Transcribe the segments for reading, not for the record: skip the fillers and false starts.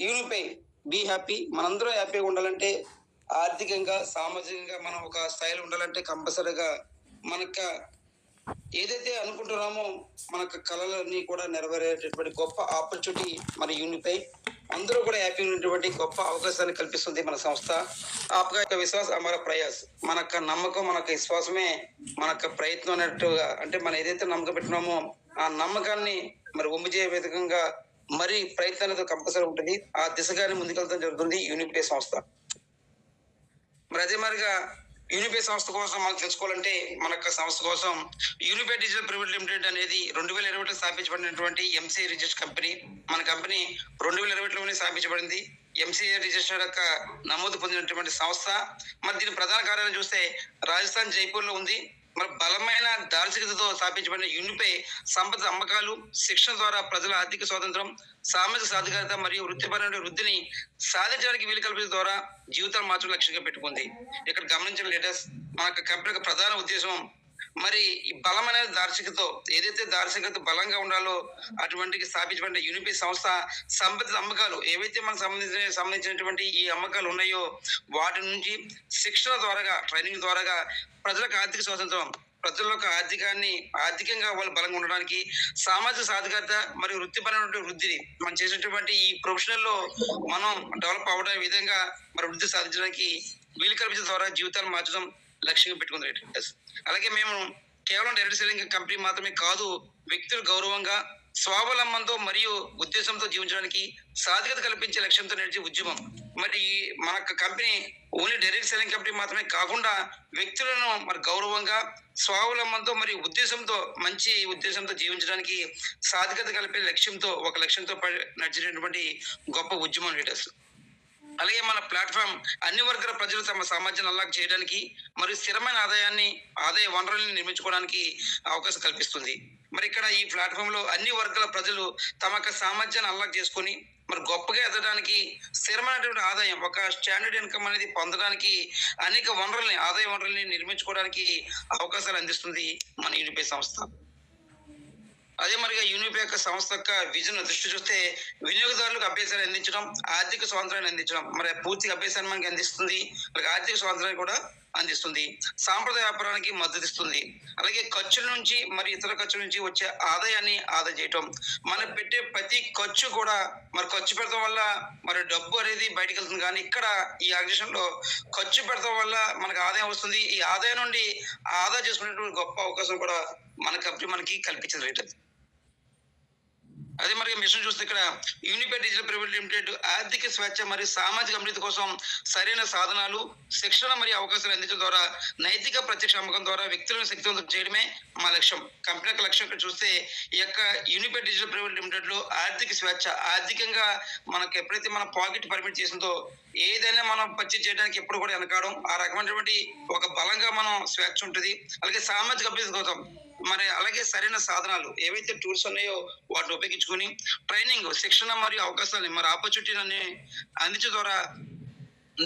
యూనిపై be happy. మనందరం హ్యాపీగా ఉండాలంటే ఆర్థికంగా, సామాజికంగా మనం ఒక స్థాయిలో ఉండాలంటే కంపల్సరీగా మనక ఏదైతే అనుకుంటున్నామో మనకు కళలన్నీ కూడా నెరవేరేటటువంటి గొప్ప ఆపర్చునిటీ మన యూనిపై. అందరూ కూడా హ్యాపీగా ఉన్నటువంటి గొప్ప అవకాశాన్ని కల్పిస్తుంది మన సంస్థ. ఆప్కా యొక్క విశ్వాస మన ప్రయాస్, మన యొక్క నమ్మకం, మన యొక్క విశ్వాసమే మన యొక్క ప్రయత్నం అన్నట్టుగా, అంటే మనం ఏదైతే నమ్మకం పెట్టినామో ఆ నమ్మకాన్ని మరి ఒమ్మిజే విధంగా మరి ప్రయత్నం అనేది కంపల్సరీ ఉంటుంది. ఆ దిశగానే ముందుకెళ్తాం జరుగుతుంది యూనిపే సంస్థ. మరి అదే మరిగా యూనిపే సంస్థ కోసం మనం తెలుసుకోవాలంటే మన యొక్క సంస్థ కోసం యూనిపే డిజిటల్ ప్రైవేట్ లిమిటెడ్ అనేది 2020లో స్థాపించబడినటువంటి ఎంసీఏ రిజిస్టర్ కంపెనీ. మన కంపెనీ 2020లోనే స్థాపించబడింది. ఎంసీఏ రిజిస్టర్ యొక్క నమోదు పొందినటువంటి సంస్థ. మరి దీని ప్రధాన కార్యాలయం చూస్తే రాజస్థాన్ జైపూర్ లో ఉంది. మరి బలమైన దార్శనికతతో స్థాపించబడిన యూనిపే సంపద అమ్మకాలు, శిక్షణ ద్వారా ప్రజల ఆర్థిక స్వాతంత్రం, సామాజిక సాధికారత మరియు వృత్తిపరమైన వృద్ధిని సాధించడానికి వీలు కల్పించడం ద్వారా జీవితాలు మార్చడం లక్ష్యంగా పెట్టుకుంది. ఇక్కడ గమనించిన లేటెస్ట్ మన కంపెనీ యొక్క ప్రధాన ఉద్దేశం మరి ఈ బలమైన దార్శనికతతో ఏదైతే దార్శనికత బలంగా ఉండాలో అటువంటి స్థాపించబడిన యూనిపే సంస్థ సంపద అమ్మకాలు ఏవైతే మనకు సంబంధించినటువంటి ఈ అమ్మకాలు ఉన్నాయో వాటి నుంచి శిక్షణ ద్వారా, ట్రైనింగ్ ద్వారా ప్రజలకు ఆర్థిక స్వాతంత్రం, ప్రజల యొక్క ఆర్థికంగా వాళ్ళు బలంగా ఉండడానికి, సామాజిక సాధికారత మరియు వృత్తిపరమైన వృద్ధిని మనం చేసినటువంటి ఈ ప్రొఫెషనల్ లో మనం డెవలప్ అవ్వడం విధంగా మరి వృద్ధి సాధించడానికి వీలు కల్పించడం ద్వారా జీవితాలు మార్చడం లక్ష్యంగా పెట్టుకుంది. అలాగే మేము కేవలం డైరెక్ట్ సెల్లింగ్ కంపెనీ మాత్రమే కాదు, వ్యక్తులు గౌరవంగా, స్వావలంబనతో మరియు ఉద్దేశంతో జీవించడానికి సాధికత కల్పించే లక్ష్యంతో నడిచే ఉద్యమం. మరి మన company only direct selling company మాత్రమే కాకుండా వ్యక్తులను మరి గౌరవంగా, స్వావలంబనతో మరియు మంచి ఉద్దేశంతో జీవించడానికి సాధికత కల్పే ఒక లక్ష్యంతో నడిచినటువంటి గొప్ప ఉద్యమం లీడర్స్. అలాగే మన ప్లాట్ఫామ్ అన్ని వర్గాల ప్రజలు తమ సామర్థ్యాన్ని అన్లాక్ చేయడానికి మరియు స్థిరమైన ఆదాయ వనరులను నిర్మించుకోవడానికి అవకాశం కల్పిస్తుంది. మరి ఇక్కడ ఈ ప్లాట్ఫామ్ లో అన్ని వర్గాల ప్రజలు తమ యొక్క సామర్థ్యాన్ని అన్లాక్ చేసుకొని మరి గొప్పగా ఎదగడానికి, స్థిరమైనటువంటి ఆదాయం, ఒక స్టాండర్డ్ ఇన్కమ్ అనేది పొందడానికి అనేక ఆదాయ వనరుల్ని నిర్మించుకోవడానికి అవకాశాలు అందిస్తుంది మన యూనిపే సంస్థ. అదే మరిగా యూనిపే యొక్క సంస్థ యొక్క విజన్ దృష్టి చూస్తే వినియోగదారులకు అభ్యాసాన్ని అందించడం, ఆర్థిక స్వాతంత్రాన్ని అందించడం, మరి పూర్తిగా అభ్యాసాన్ని మనకి అందిస్తుంది, ఆర్థిక స్వాతంత్రాన్ని కూడా అందిస్తుంది, సాంప్రదాయ వ్యాపారానికి మద్దతు ఇస్తుంది. అలాగే ఖర్చుల నుంచి మరి ఇతర ఖర్చుల నుంచి వచ్చే ఆదాయాన్ని ఆదా చేయటం, మనం పెట్టే ప్రతి ఖర్చు కూడా మరి ఖర్చు పెడతాం వల్ల మరి డబ్బు అనేది బయటకు వెళ్తుంది. కానీ ఇక్కడ ఈ ఆర్గనైజేషన్ లో ఖర్చు పెడతాం వల్ల మనకు ఆదాయం వస్తుంది. ఈ ఆదాయం నుండి ఆదా చేసుకునేటువంటి గొప్ప అవకాశం కూడా మన కంపెనీ మనకి కల్పించలేదు. అదే మరి మిషన్ చూస్తే ఇక్కడ యూనిపే డిజిటల్ ప్రైవేట్ లిమిటెడ్ ఆర్థిక స్వేచ్ఛ మరియు సామాజిక అభివృద్ధి కోసం సరైన సాధనాలు, శిక్షణ మరియు అవకాశాలు అందించడం ద్వారా నైతిక ప్రత్యక్ష అమ్మకం ద్వారా వ్యక్తులను శక్తివంతం చేయడమే మా లక్ష్యం. కంపెనీ యొక్క లక్ష్యం ఇక్కడ చూస్తే ఈ యొక్క యూనిపే డిజిటల్ ప్రైవేట్ లిమిటెడ్ లో ఆర్థిక స్వేచ్ఛ, ఆర్థికంగా మనకు ఎప్పుడైతే మన పాకెట్ పర్మిట్ చేసిందో ఏదైనా మనం పర్చేజ్ చేయడానికి ఎప్పుడు కూడా వెనకాడం, ఆ రకమైనటువంటి ఒక బలంగా మనం స్వేచ్ఛ ఉంటుంది. అలాగే సామాజిక అభివృద్ధి కోసం మరి అలాగే సరైన సాధనాలు ఏవైతే టూల్స్ ఉన్నాయో వాటిని ఉపయోగించుకొని ట్రైనింగ్, శిక్షణ మరియు అవకాశాలు మరి ఆపర్చునిటీని అందించడం ద్వారా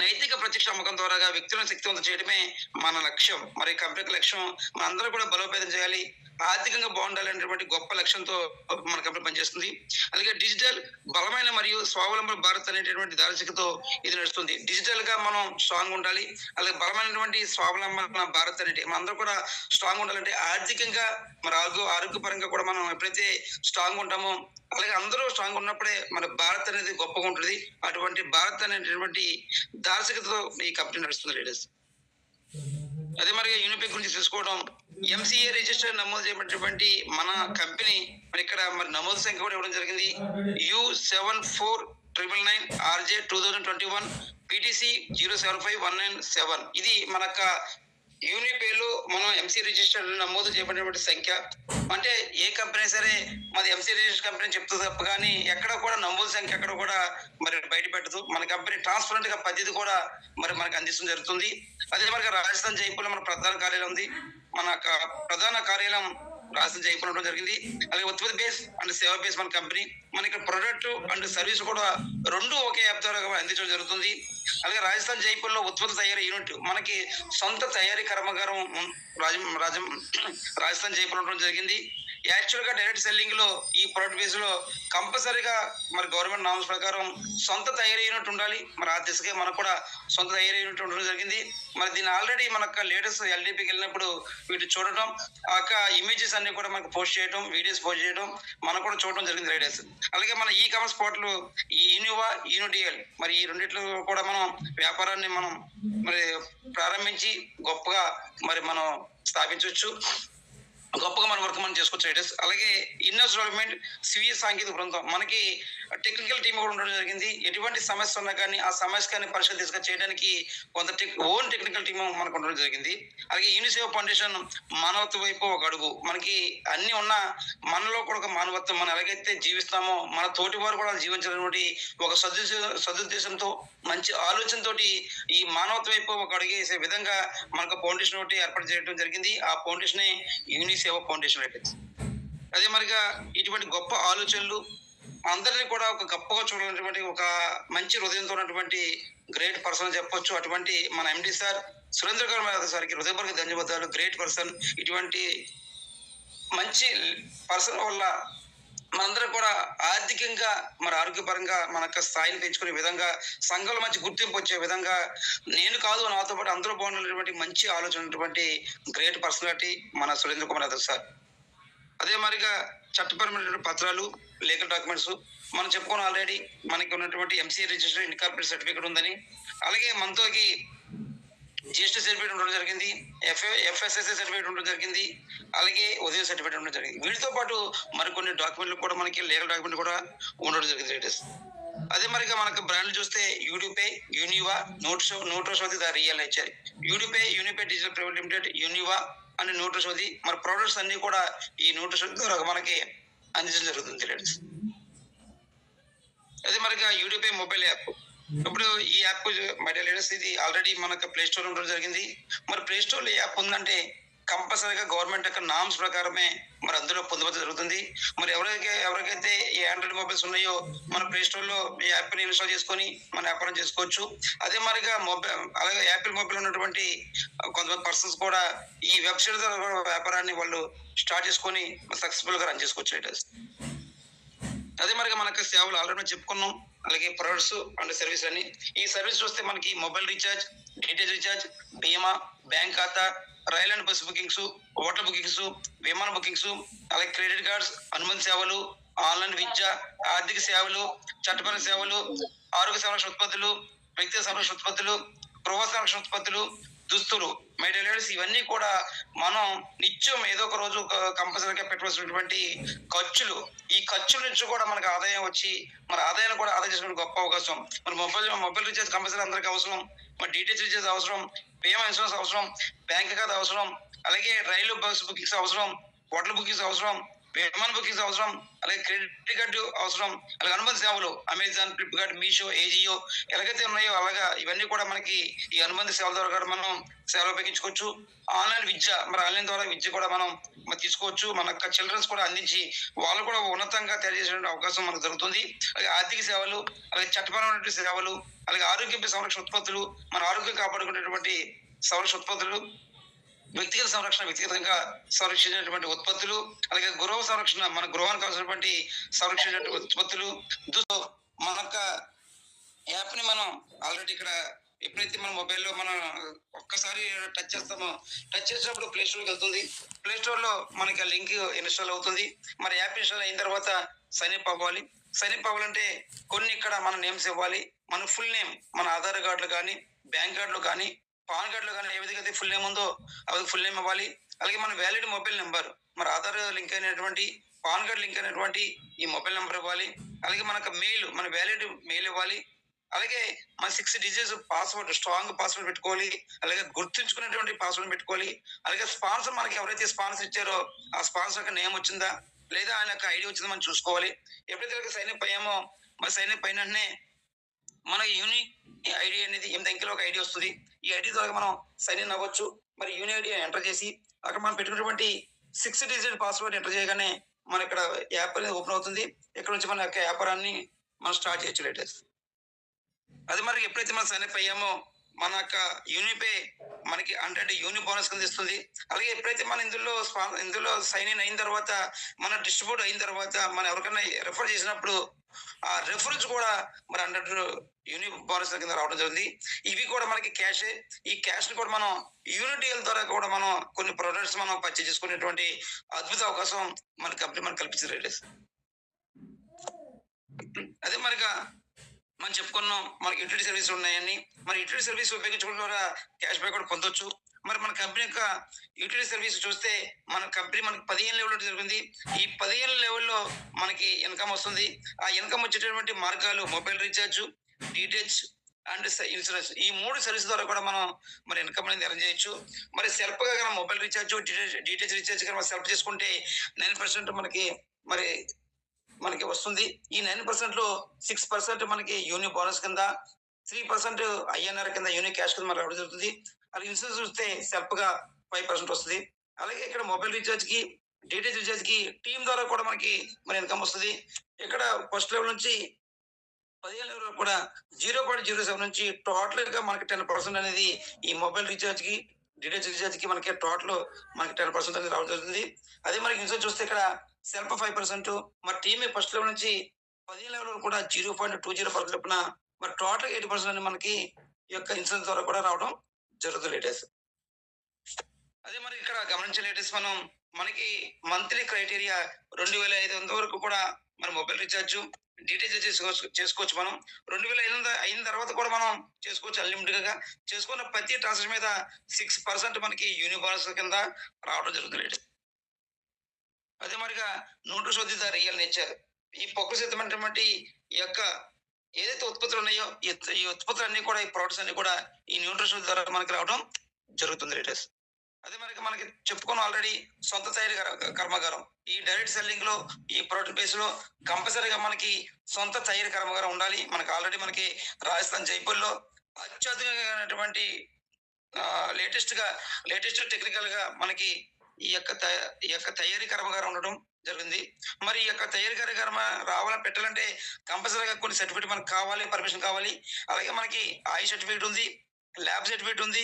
నైతిక ప్రత్యక్ష అమ్మకం ద్వారా వ్యక్తులను శక్తివంతం చేయడమే మన లక్ష్యం. మరి కంపెనీ లక్ష్యం మనందరూ కూడా బలోపేతం చేయాలి, ఆర్థికంగా బాగుండాలి అనేటువంటి గొప్ప లక్ష్యంతో మన కంపెనీ పనిచేస్తుంది. అలాగే డిజిటల్ బలమైన మరియు స్వావలంబన భారత్ అనేటటువంటి దార్శనికతో ఇది నడుస్తుంది. డిజిటల్ గా మనం స్ట్రాంగ్ ఉండాలి, అలాగే బలమైనటువంటి స్వావలంబన భారత్ అనేది మనందరూ కూడా స్ట్రాంగ్ ఉండాలంటే ఆర్థికంగా మరి ఆరోగ్యపరంగా కూడా మనం ఎప్పుడైతే స్ట్రాంగ్ ఉంటామో అలాగే అందరూ స్ట్రాంగ్ ఉన్నప్పుడే మన భారత్ అనేది గొప్పగా ఉంటుంది. అటువంటి భారత్ అనేటటువంటి దార్శనికతతో ఈ కంపెనీ నడుస్తుంది లీడర్స్. అదే మరి యూనిపే గురించి తెలుసుకోవడం, ఎంసీఏ రిజిస్టర్ నమోదు చేయబడినటువంటి మన కంపెనీ మరి ఇక్కడ మరి నమోదు సంఖ్య కూడా ఇవ్వడం జరిగింది. U7499RJ 2021 PTC 07519 ఇది మన యూనిపేలో మనం ఎంసీ రిజిస్టర్ నమోదు చేయబడినటువంటి సంఖ్య. అంటే ఏ కంపెనీ సరే మాది ఎంసీ రిజిస్టర్ కంపెనీ చెప్తుంది తప్ప కానీ ఎక్కడ కూడా నమోదు సంఖ్య ఎక్కడ కూడా మరి బయట పెట్టదు. మన కంపెనీ ట్రాన్స్పరెంట్ గా పద్ధతి కూడా మరి మనకు అందించడం జరుగుతుంది. అదే మరి రాజస్థాన్ జైపూర్ లో మన ప్రధాన కార్యాలయం ఉంది. మన ప్రధాన కార్యాలయం రాజస్థాన్ జైపూర్ ఉండడం జరిగింది. అలాగే ఉత్పత్తి బేస్ అండ్ సేవ బేస్ మన కంపెనీ. మన ఇక్కడ ప్రొడక్ట్ అండ్ సర్వీస్ కూడా రెండు ఒకే యాప్ ద్వారా అందించడం జరుగుతుంది. అలాగే రాజస్థాన్ జైపూర్ లో ఉత్పత్తి తయారీ యూనిట్, మనకి సొంత తయారీ కర్మాగారం రాజస్థాన్ జైపూర్ ఉండడం జరిగింది. యాక్చువల్గా డైరెక్ట్ సెల్లింగ్ లో ఈ ప్రొడక్ట్ బేస్ లో కంపల్సరీగా మరి గవర్నమెంట్ నామ్స్ ప్రకారం సొంత తయారీ యూనిట్ ఉండాలి. మరి ఆ దిశగా మనకు కూడా సొంత తయారీ యూనిట్ ఉండడం జరిగింది. మరి దీన్ని ఆల్రెడీ మనకు లేటెస్ట్ ఎల్డీపీకి వెళ్ళినప్పుడు వీటి చూడటం, ఆ ఇమేజెస్ అన్ని కూడా మనకు పోస్ట్ చేయడం, వీడియోస్ పోస్ట్ చేయడం మనం కూడా చూడడం జరిగింది రైడర్స్. అలాగే మన ఈ కామర్స్ పోర్టల్ ఈ యూనివా, యూనిడిఎల్ మరి ఈ రెండిట్లో కూడా మనం వ్యాపారాన్ని మనం మరి ప్రారంభించి గొప్పగా మరి మనం స్థాపించవచ్చు. గొప్పగా మన వర్క్ మనం చేసుకోవచ్చు రైడర్స్. అలాగే ఇన్నర్స్ డెవలప్మెంట్ స్వీయ సాంకేతిక బృందం మనకి టెక్నికల్ టీమ్ కూడా ఉండడం జరిగింది. ఎటువంటి సమస్య ఉన్నా కానీ ఆ సమస్య కానీ పరిష్కారం తీసుకొని చేయడానికి కొంత ఓన్ టెక్నికల్ టీమ్ మనకు ఉండడం జరిగింది. అలాగే యూనిసేవ ఫౌండేషన్ మానవత్వ వైపు ఒక అడుగు. మనకి అన్ని ఉన్న మనలో కూడా ఒక మానవత్వం, మనం ఎలాగైతే జీవిస్తామో మన తోటి వారు కూడా జీవించాలనేటువంటి ఒక సదుద్దేశంతో మంచి ఆలోచనతో ఈ మానవత్వ వైపు ఒక అడిగేసే విధంగా మనకు ఫౌండేషన్ ఒకటి ఏర్పాటు చేయడం జరిగింది. ఆ ఫౌండేషన్ యూనిసేవ ఫౌండేషన్ అయితే. అదే మరిగా ఇటువంటి గొప్ప ఆలోచనలు అందరినీ కూడా ఒక గొప్పగా చూడాలన్నటువంటి ఒక మంచి హృదయంతో ఉన్నటువంటి గ్రేట్ పర్సన్ చెప్పొచ్చు. అటువంటి మన ఎండి సార్ సురేంద్ర గారు సార్కి హృదయపూర్వక ధన్యవాదాలు. Great person. ఇటువంటి మంచి పర్సన్ వల్ల మనందరం కూడా ఆర్థికంగా మరి ఆరోగ్యపరంగా మన యొక్క స్థాయిని పెంచుకునే విధంగా, సంఘంలో మంచి గుర్తింపు వచ్చే విధంగా, నేను కాదు నాతో పాటు అందరూ బాగున్నటువంటి మంచి ఆలోచన ఉన్నటువంటి గ్రేట్ పర్సనాలిటీ మన సురేంద్ర కుమార్ యాదవ్ సార్. అదే మరిగా చట్టపరమైన పత్రాలు, లీగల్ డాక్యుమెంట్స్ మనం చెప్పుకున్నాం ఆల్రెడీ. మనకి ఉన్నటువంటి ఎంసీఏ రిజిస్టర్, ఇన్కార్పొరేట్ సర్టిఫికేట్ ఉందని, అలాగే మనతోకి జిఎస్టీ సర్టిఫికేట్ ఉండడం జరిగింది, ఎఫ్ఎస్ఎస్ఐ సర్టిఫికేట్ ఉండడం జరిగింది, అలాగే ఉదయం సర్టిఫికేట్ ఉండడం జరిగింది. వీటితో పాటు మరికొన్ని డాక్యుమెంట్లు కూడా మనకి లీగల్ డాక్యుమెంట్ కూడా ఉండడం జరిగింది రేటర్స్. అదే మరిగా మనకు బ్రాండ్లు చూస్తే యూడిపే, యూనివా, నోట్రోషోది ద రియల్ హెచ్ఐ, యూడిపే, యూనిపే డిజిటల్ ప్రైవేట్ లిమిటెడ్, యూనివా అండ్ నోట్రోషోది మరి ప్రొడక్ట్స్ అన్ని కూడా ఈ నోట్రోషోది ద్వారా మనకి అందించడం జరుగుతుంది రేటర్స్. అదే మరిగా యూడిపే మొబైల్ యాప్. ఇప్పుడు ఈ యాప్ మైడియా లీడర్స్ ఇది ఆల్రెడీ మనకు ప్లే స్టోర్ ఉండడం జరిగింది. మరి ప్లే స్టోర్ లో యాప్ ఉందంటే కంపల్సరీగా గవర్నమెంట్ యొక్క నామ్స్ ప్రకారమే మరి అందులో పొందుపరచడం జరుగుతుంది. మరి ఎవరికైతే ఈ ఆండ్రాయిడ్ మొబైల్స్ ఉన్నాయో మన ప్లే స్టోర్ లో ఈ యాప్ ని ఇన్స్టాల్ చేసుకొని మన వ్యాపారం చేసుకోవచ్చు. అదే మరిగా మొబైల్ అలాగే యాపిల్ మొబైల్ ఉన్నటువంటి కొంతమంది పర్సన్స్ కూడా ఈ వెబ్సైట్ ద్వారా వ్యాపారాన్ని వాళ్ళు స్టార్ట్ చేసుకొని సక్సెస్ఫుల్ గా రన్ చేసుకోవచ్చు. అదే మరిగా మనకు సేవలు ఆల్రెడీ చెప్పుకున్నాం. అలాగే ప్రొడక్ట్స్ అండ్ సర్వీస్ అని. ఈ సర్వీస్ చూస్తే మనకి మొబైల్ రీఛార్జ్, డిటిహెచ్ రీఛార్జ్, బీమా, బ్యాంక్ ఖాతా, rail and bus bookings, hotel bookings, విమాన బుకింగ్స్, అలాగే క్రెడిట్ కార్డ్స్, అనుబంధ సేవలు, ఆన్లైన్ విద్య, ఆర్థిక సేవలు, చట్టపరమైన సేవలు, ఆరోగ్య సంరక్షణ ఉత్పత్తులు, వ్యక్తిగత సంరక్షణ ఉత్పత్తులు, గృహ సంరక్షణ ఉత్పత్తులు, దుస్తులు, మెటీరియల్స్ ఇవన్నీ కూడా మనం నిత్యం ఏదో ఒక రోజు కంపల్సరీగా పెట్టవలసినటువంటి ఖర్చులు. ఈ ఖర్చుల నుంచి కూడా మనకు ఆదాయం వచ్చి మన ఆదాయాన్ని కూడా ఆదా చేసుకునే గొప్ప అవకాశం. మరి మొబైల్ రీఛార్జ్ కంపల్సరీ అందరికీ అవసరం, మరి డిటిహెచ్ రీఛార్జ్ అవసరం, బీమా ఇన్సూరెన్స్ అవసరం, బ్యాంక్ ఖాతా అవసరం, అలాగే రైలు బస్ బుకింగ్స్ అవసరం, హోటల్ బుకింగ్స్ అవసరం, విమాన బుకింగ్స్ అవసరం, అలాగే క్రెడిట్ కార్డు అవసరం, అలాగే అనుబంధ సేవలు అమెజాన్, ఫ్లిప్కార్ట్, మీషో, ఏజియో ఎలాగైతే ఉన్నాయో అలాగా ఇవన్నీ కూడా మనకి ఈ అనుబంధ సేవల ద్వారా కూడా మనం సేవలు ఉపయోగించుకోవచ్చు. ఆన్లైన్ విద్య, మరి ఆన్లైన్ ద్వారా విద్య కూడా మనం తీసుకోవచ్చు. మన యొక్క చిల్డ్రన్స్ కూడా అందించి వాళ్ళు కూడా ఉన్నతంగా తయారు చేసే అవకాశం మనకు జరుగుతుంది. అలాగే ఆర్థిక సేవలు, అలాగే చట్టపరమైన సేవలు, అలాగే ఆరోగ్య సంరక్షణ ఉత్పత్తులు, మన ఆరోగ్యం కాపాడుకునేటువంటి సంరక్షణ ఉత్పత్తులు, వ్యక్తిగత సంరక్షణ, వ్యక్తిగతంగా సంరక్షించినటువంటి ఉత్పత్తులు, అలాగే గృహ సంరక్షణ, మన గృహానికి కావాల్సినటువంటి సంరక్షించినటువంటి ఉత్పత్తులు. మన యొక్క యాప్ ని మనం ఆల్రెడీ ఇక్కడ ఎప్పుడైతే మన మొబైల్లో మనం ఒక్కసారి టచ్ చేస్తామో, టచ్ చేసినప్పుడు ప్లే స్టోర్కి వెళ్తుంది. ప్లే స్టోర్ లో మనకి ఆ లింక్ ఇన్స్టాల్ అవుతుంది. మరి యాప్ ఇన్స్టాల్ అయిన తర్వాత సైన్ అప్ అవ్వాలి. సైన్ అప్ అవ్వాలంటే కొన్ని ఇక్కడ మన నేమ్స్ ఇవ్వాలి. మన ఫుల్ నేమ్, మన ఆధార్ కార్డులు కానీ, బ్యాంక్ కార్డులు కానీ, పాన్ కార్డులో కానీ ఏ విధంగా అయితే ఫుల్ నేమ్ ఉందో అది ఫుల్ నేమ్ ఇవ్వాలి. అలాగే మన వ్యాలిడ్ మొబైల్ నెంబర్, మరి ఆధార్ లింక్ అయినటువంటి, పాన్ కార్డ్ లింక్ అయినటువంటి ఈ మొబైల్ నెంబర్ ఇవ్వాలి. అలాగే మనకు మెయిల్, మన వ్యాలిడ్ మెయిల్ ఇవ్వాలి. అలాగే మన 6 డిజిట్స్ పాస్వర్డ్, స్ట్రాంగ్ పాస్వర్డ్ పెట్టుకోవాలి. అలాగే గుర్తుంచుకునేటువంటి పాస్వర్డ్ పెట్టుకోవాలి. అలాగే స్పాన్సర్, మనకి ఎవరైతే స్పాన్సర్ ఇచ్చారో ఆ స్పాన్సర్ యొక్క నేమ్ వచ్చిందా లేదా ఆయన యొక్క ఐడి వచ్చిందా మనం చూసుకోవాలి. ఎప్పుడైతే సైన్ అప్ అయ్యామో మరి సైన్ అప్ అయిన వెంటనే మన యూనిక్ ఐడి అనేది 8 అంకెల ఒక ఐడి వస్తుంది. ఈ ఐడి ద్వారా మనం సైన్ ఇన్ అవ్వచ్చు. మరి యూనిక్ ఐడి ఎంటర్ చేసి అక్కడ మనం పెట్టుకున్నటువంటి 6 డిజిట్ పాస్వర్డ్ ఎంటర్ చేయగానే మన ఇక్కడ యాప్ అనేది ఓపెన్ అవుతుంది. ఇక్కడ నుంచి మన యొక్క వ్యాపారాన్ని మనం స్టార్ట్ చేయొచ్చు లేటెస్ట్. అది మరి ఎప్పుడైతే మనం సైన్ అప్ అయ్యామో మన యొక్క యూనిపే మనకి 100 యూని బోనస్ కింద ఇస్తుంది. అలాగే ఎప్పుడైతే మనం ఇందులో సైన్ ఇన్ అయిన తర్వాత, మన డిస్ట్రిబ్యూట్ అయిన తర్వాత, మనం ఎవరికైనా రిఫర్ చేసినప్పుడు ఆ రిఫరెన్స్ కూడా మరి 100 యూని బోనస్ కింద రావడం జరిగింది. ఇవి కూడా మనకి క్యాషే. ఈ క్యాష్ ని కూడా మనం యూనిటీఎల్ ద్వారా కూడా మనం కొన్ని ప్రొడక్ట్స్ మనం పర్చేజ్ చేసుకునేటువంటి అద్భుత అవకాశం మన కంపెనీ మనకు కల్పించింది రైడర్స్. అదే మరిగా మనం చెప్పుకున్నాం మనకి యుటిలిటీ సర్వీస్ ఉన్నాయని. మరి యుటిలిటీ సర్వీస్ ఉపయోగించుకోవడం ద్వారా క్యాష్ బ్యాక్ కూడా పొందొచ్చు. మరి మన కంపెనీ యొక్క యుటిలిటీ సర్వీస్ చూస్తే మన కంపెనీ మనకి 15 లెవెల్ జరిగింది. ఈ 15 లెవెల్లో మనకి ఇన్కమ్ వస్తుంది. ఆ ఇన్కమ్ వచ్చేటటువంటి మార్గాలు mobile recharge, DTH and insurance. ఈ 3 సర్వీస్ ద్వారా కూడా మనం మరి ఇన్కమ్ అనేది ఎర్న్ చేయొచ్చు. మరి సెల్ఫ్ గా కనుక మొబైల్ రీఛార్జ్, డిటిహెచ్ రీఛార్జ్ కనుక సెల్ఫ్ చేసుకుంటే 9% మరి మనకి వస్తుంది. ఈ 9% లో 6% మనకి యూని బోనస్ కింద, 3% ఐఎన్ఆర్ కింద యూని క్యాష్ కింద మనకు రావడం జరుగుతుంది. అది ఇన్సూరెన్స్ చూస్తే సెల్ఫ్ గా 5% వస్తుంది. అలాగే ఇక్కడ మొబైల్ రీఛార్జ్ కి, డిటిహెచ్ రీఛార్జ్ కి టీమ్ ద్వారా కూడా మనకి మరి ఇన్కమ్ వస్తుంది. ఇక్కడ ఫస్ట్ లెవెల్ నుంచి 15 లెవెల్ వరకు కూడా 0.07 నుంచి టోటల్ గా మనకి 10% అనేది ఈ మొబైల్ రీఛార్జ్ కి, డిటిహెచ్ రీఛార్జ్ కి మనకి టోటల్ మనకి 10% అనేది రావడం జరుగుతుంది. అదే మనకి ఇన్సూరెన్స్ చూస్తే ఇక్కడ సెల్ఫ్ 5%, మరి టీమ్ ఫస్ట్ లెవెల్ నుంచి 15 లెవెల్ వరకు కూడా 0.20% చొప్పున మరి టోటల్ 80% అని మనకి ఈ యొక్క ఇన్సూరెన్స్ ద్వారా కూడా రావడం జరుగుతుంది లేటెస్ట్. అదే మరి ఇక్కడ గమనించే లేటెస్ట్ మనకి మంత్లీ క్రైటీరియా 2500 వరకు కూడా మన మొబైల్ రీఛార్జ్, డిటిహెచ్ చేసుకోవచ్చు. మనం 2500 అయిన తర్వాత కూడా మనం చేసుకోవచ్చు అన్లిమిటెడ్ గా. చేసుకున్న ప్రతి ట్రాన్సాక్షన్ మీద 6% మనకి యూని బోనస్ కింద రావడం జరుగుతుంది లేటెస్ట్. అదే మరిగా నోటు శోధిత రియల్ నేచర్, ఈ ప్రకృతిమైనటువంటి ఈ యొక్క ఏదైతే ఉత్పత్తులు ఉన్నాయో ఈ ఉత్పత్తులన్నీ కూడా, ఈ ప్రొడక్ట్స్ అన్ని కూడా ఈ న్యూట్రిషన్ ద్వారా మనకి రావడం జరుగుతుంది లేటెస్ట్. అదే మనకి చెప్పుకున్నాం ఆల్రెడీ సొంత తయారీ కర్మాగారం. ఈ డైరెక్ట్ సెల్లింగ్ లో, ఈ ప్రోడక్ట్ బేస్ లో కంపల్సరీగా మనకి సొంత తయారీ కర్మాగారం ఉండాలి. మనకి ఆల్రెడీ మనకి రాజస్థాన్ జైపూర్ లో అత్యధికమైనటువంటి లేటెస్ట్ టెక్నికల్ గా మనకి ఈ యొక్క తయారీ కర్మాగారం ఉండడం జరిగింది. మరి ఈ యొక్క తయారీ కర్మ రావాలని పెట్టాలంటే కంపల్సరీగా కొన్ని సర్టిఫికేట్ మనకు కావాలి, పర్మిషన్ కావాలి. అలాగే మనకి ఐ సర్టిఫికేట్ ఉంది, ల్యాబ్ సర్టిఫికేట్ ఉంది,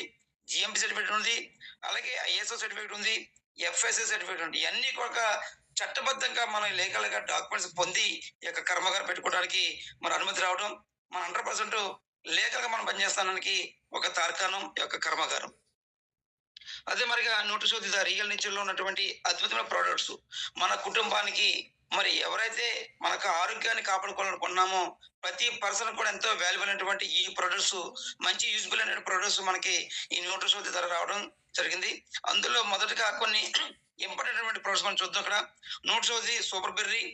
జిఎంపి సర్టిఫికేట్ ఉంది, అలాగే ఐఎస్ఓ సర్టిఫికేట్ ఉంది, ఎఫ్ఎస్ఎస్ సర్టిఫికేట్ ఉంది. ఇవన్నీ కూడా చట్టబద్ధంగా మనం లీగల్ గా డాక్యుమెంట్స్ పొంది ఈ యొక్క కర్మాగారం పెట్టుకోవడానికి మన అనుమతి రావడం, మన 100% లీగల్ గా మనం పనిచేస్తానికి ఒక తార్కాణం ఈ యొక్క కర్మాగారం. అదే మరిగా నోటు శోధిత రియల్ నేచర్ లో ఉన్నటువంటి అద్భుతమైన ప్రోడక్ట్స్ మన కుటుంబానికి, మరి ఎవరైతే మనకు ఆరోగ్యాన్ని కాపాడుకోవాలనుకున్నామో ప్రతి పర్సన్ కూడా ఎంతో వాల్యుబుల్ అయినటువంటి ఈ ప్రొడక్ట్స్, మంచి యూజ్ఫుల్ అయిన ప్రొడక్ట్స్ మనకి ఈ నోటు శోధిత ధర రావడం జరిగింది. అందులో మొదటగా కొన్ని ఇంపార్టెంట్ ప్రొడక్ట్స్ మనం చూద్దాం. అక్కడ నోటు శోధి సూపర్ బెర్రీ,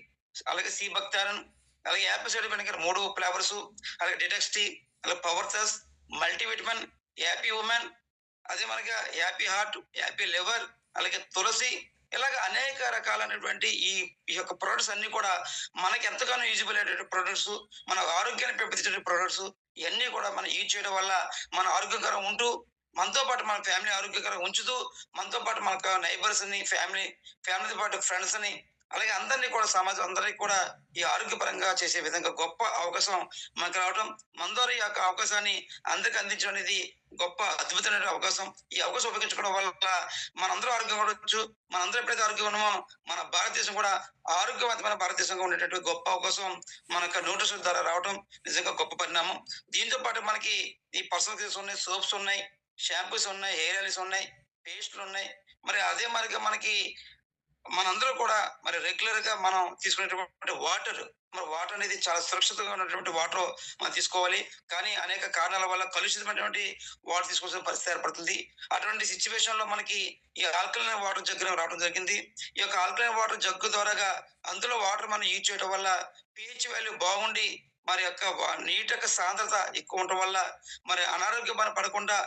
అలాగే సి బక్తారన్, అలాగే యాపిల్ సైడ్ వెనక 3 ఫ్లేవర్స్, అలాగే డిటెక్స్టీ, అలాగే పవర్ సస్, మల్టీవిటమిన్, హ్యాపీ ఉమెన్, అదే మనకి హ్యాపీ హార్ట్, హ్యాపీ లివర్, అలాగే తులసి, ఇలాగ అనేక రకాలైనటువంటి ఈ యొక్క ప్రొడక్ట్స్ అన్ని కూడా మనకి ఎంతగానో యూజిబుల్ అయినటువంటి ప్రొడక్ట్స్, మన ఆరోగ్యాన్ని పెంపొందించే ప్రొడక్ట్స్. ఇవన్నీ కూడా మనం యూజ్ చేయడం వల్ల మన ఆరోగ్యకరం ఉంటూ, మనతో పాటు మన ఫ్యామిలీ ఆరోగ్యకరంగా ఉంచుతూ, మనతో పాటు మన నైబర్స్ ని, ఫ్యామిలీతో పాటు ఫ్రెండ్స్ ని, అలాగే అందరినీ కూడా సమాజం అందరికీ కూడా ఈ ఆరోగ్యపరంగా చేసే విధంగా గొప్ప అవకాశం మనకు రావడం, మన ద్వారా ఈ యొక్క అవకాశాన్ని అందరికి అందించడం అనేది గొప్ప అద్భుతమైన అవకాశం. ఈ అవకాశం ఉపయోగించుకోవడం వల్ల మనందరూ ఆరోగ్యంగా ఉండొచ్చు. మనందరూ ఎప్పుడైతే ఆరోగ్యంగా ఉన్నామో మన భారతదేశం కూడా ఆరోగ్యవంతమైన భారతదేశంగా ఉండేటటువంటి గొప్ప అవకాశం మనకు న్యూట్రిషన్ ద్వారా రావడం నిజంగా గొప్ప పరిణామం. దీంతో పాటు మనకి ఈ పర్సనల్ కేర్స్ ఉన్నాయి, సోప్స్ ఉన్నాయి, షాంపూస్ ఉన్నాయి, హెయిర్ ఆయిల్స్ ఉన్నాయి, పేస్ట్లు ఉన్నాయి. మరి అదే మరిగా మనకి మనందరూ కూడా మరి రెగ్యులర్ గా మనం తీసుకునేటువంటి వాటర్, మరి వాటర్ అనేది చాలా సురక్షితంగా ఉన్నటువంటి వాటర్ మనం తీసుకోవాలి. కానీ అనేక కారణాల వల్ల కలుషితమైనటువంటి వాటర్ తీసుకోవాల్సిన పరిస్థితి ఏర్పడుతుంది. అటువంటి సిచ్యువేషన్ లో మనకి ఈ ఆల్కలైన్ వాటర్ జగ్గు రావడం జరిగింది. ఈ యొక్క ఆల్కలైన్ వాటర్ జగ్గు ద్వారాగా అందులో వాటర్ మనం యూజ్ చేయడం వల్ల పిహెచ్ వాల్యూ బాగుండి, మరి యొక్క నీటి యొక్క సాంద్రత ఎక్కువ ఉండటం వల్ల మరి అనారోగ్య బారిన పడకుండా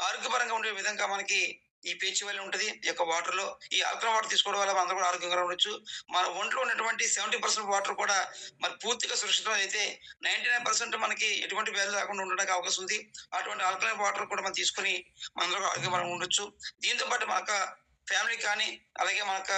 ఆరోగ్యపరంగా ఉండే విధంగా మనకి ఈ పీచు వాల్యూ ఉంటది ఈ యొక్క వాటర్ లో. ఈ ఆల్కలైన్ వాటర్ తీసుకోవడం వల్ల అందరూ కూడా ఆరోగ్యంగా ఉండొచ్చు. మన ఒంట్లో ఉన్నటువంటి 70% వాటర్ కూడా మరి పూర్తిగా సురక్షితం అయితే 99% మనకి ఎటువంటి వ్యాధి రాకుండా ఉండడానికి అవకాశం ఉంది. అటువంటి ఆల్కలైన్ వాటర్ కూడా మనం తీసుకుని మనందరూ ఆరోగ్యపరంగా ఉండొచ్చు. దీంతో పాటు మనకు ఫ్యామిలీ కానీ, అలాగే మనక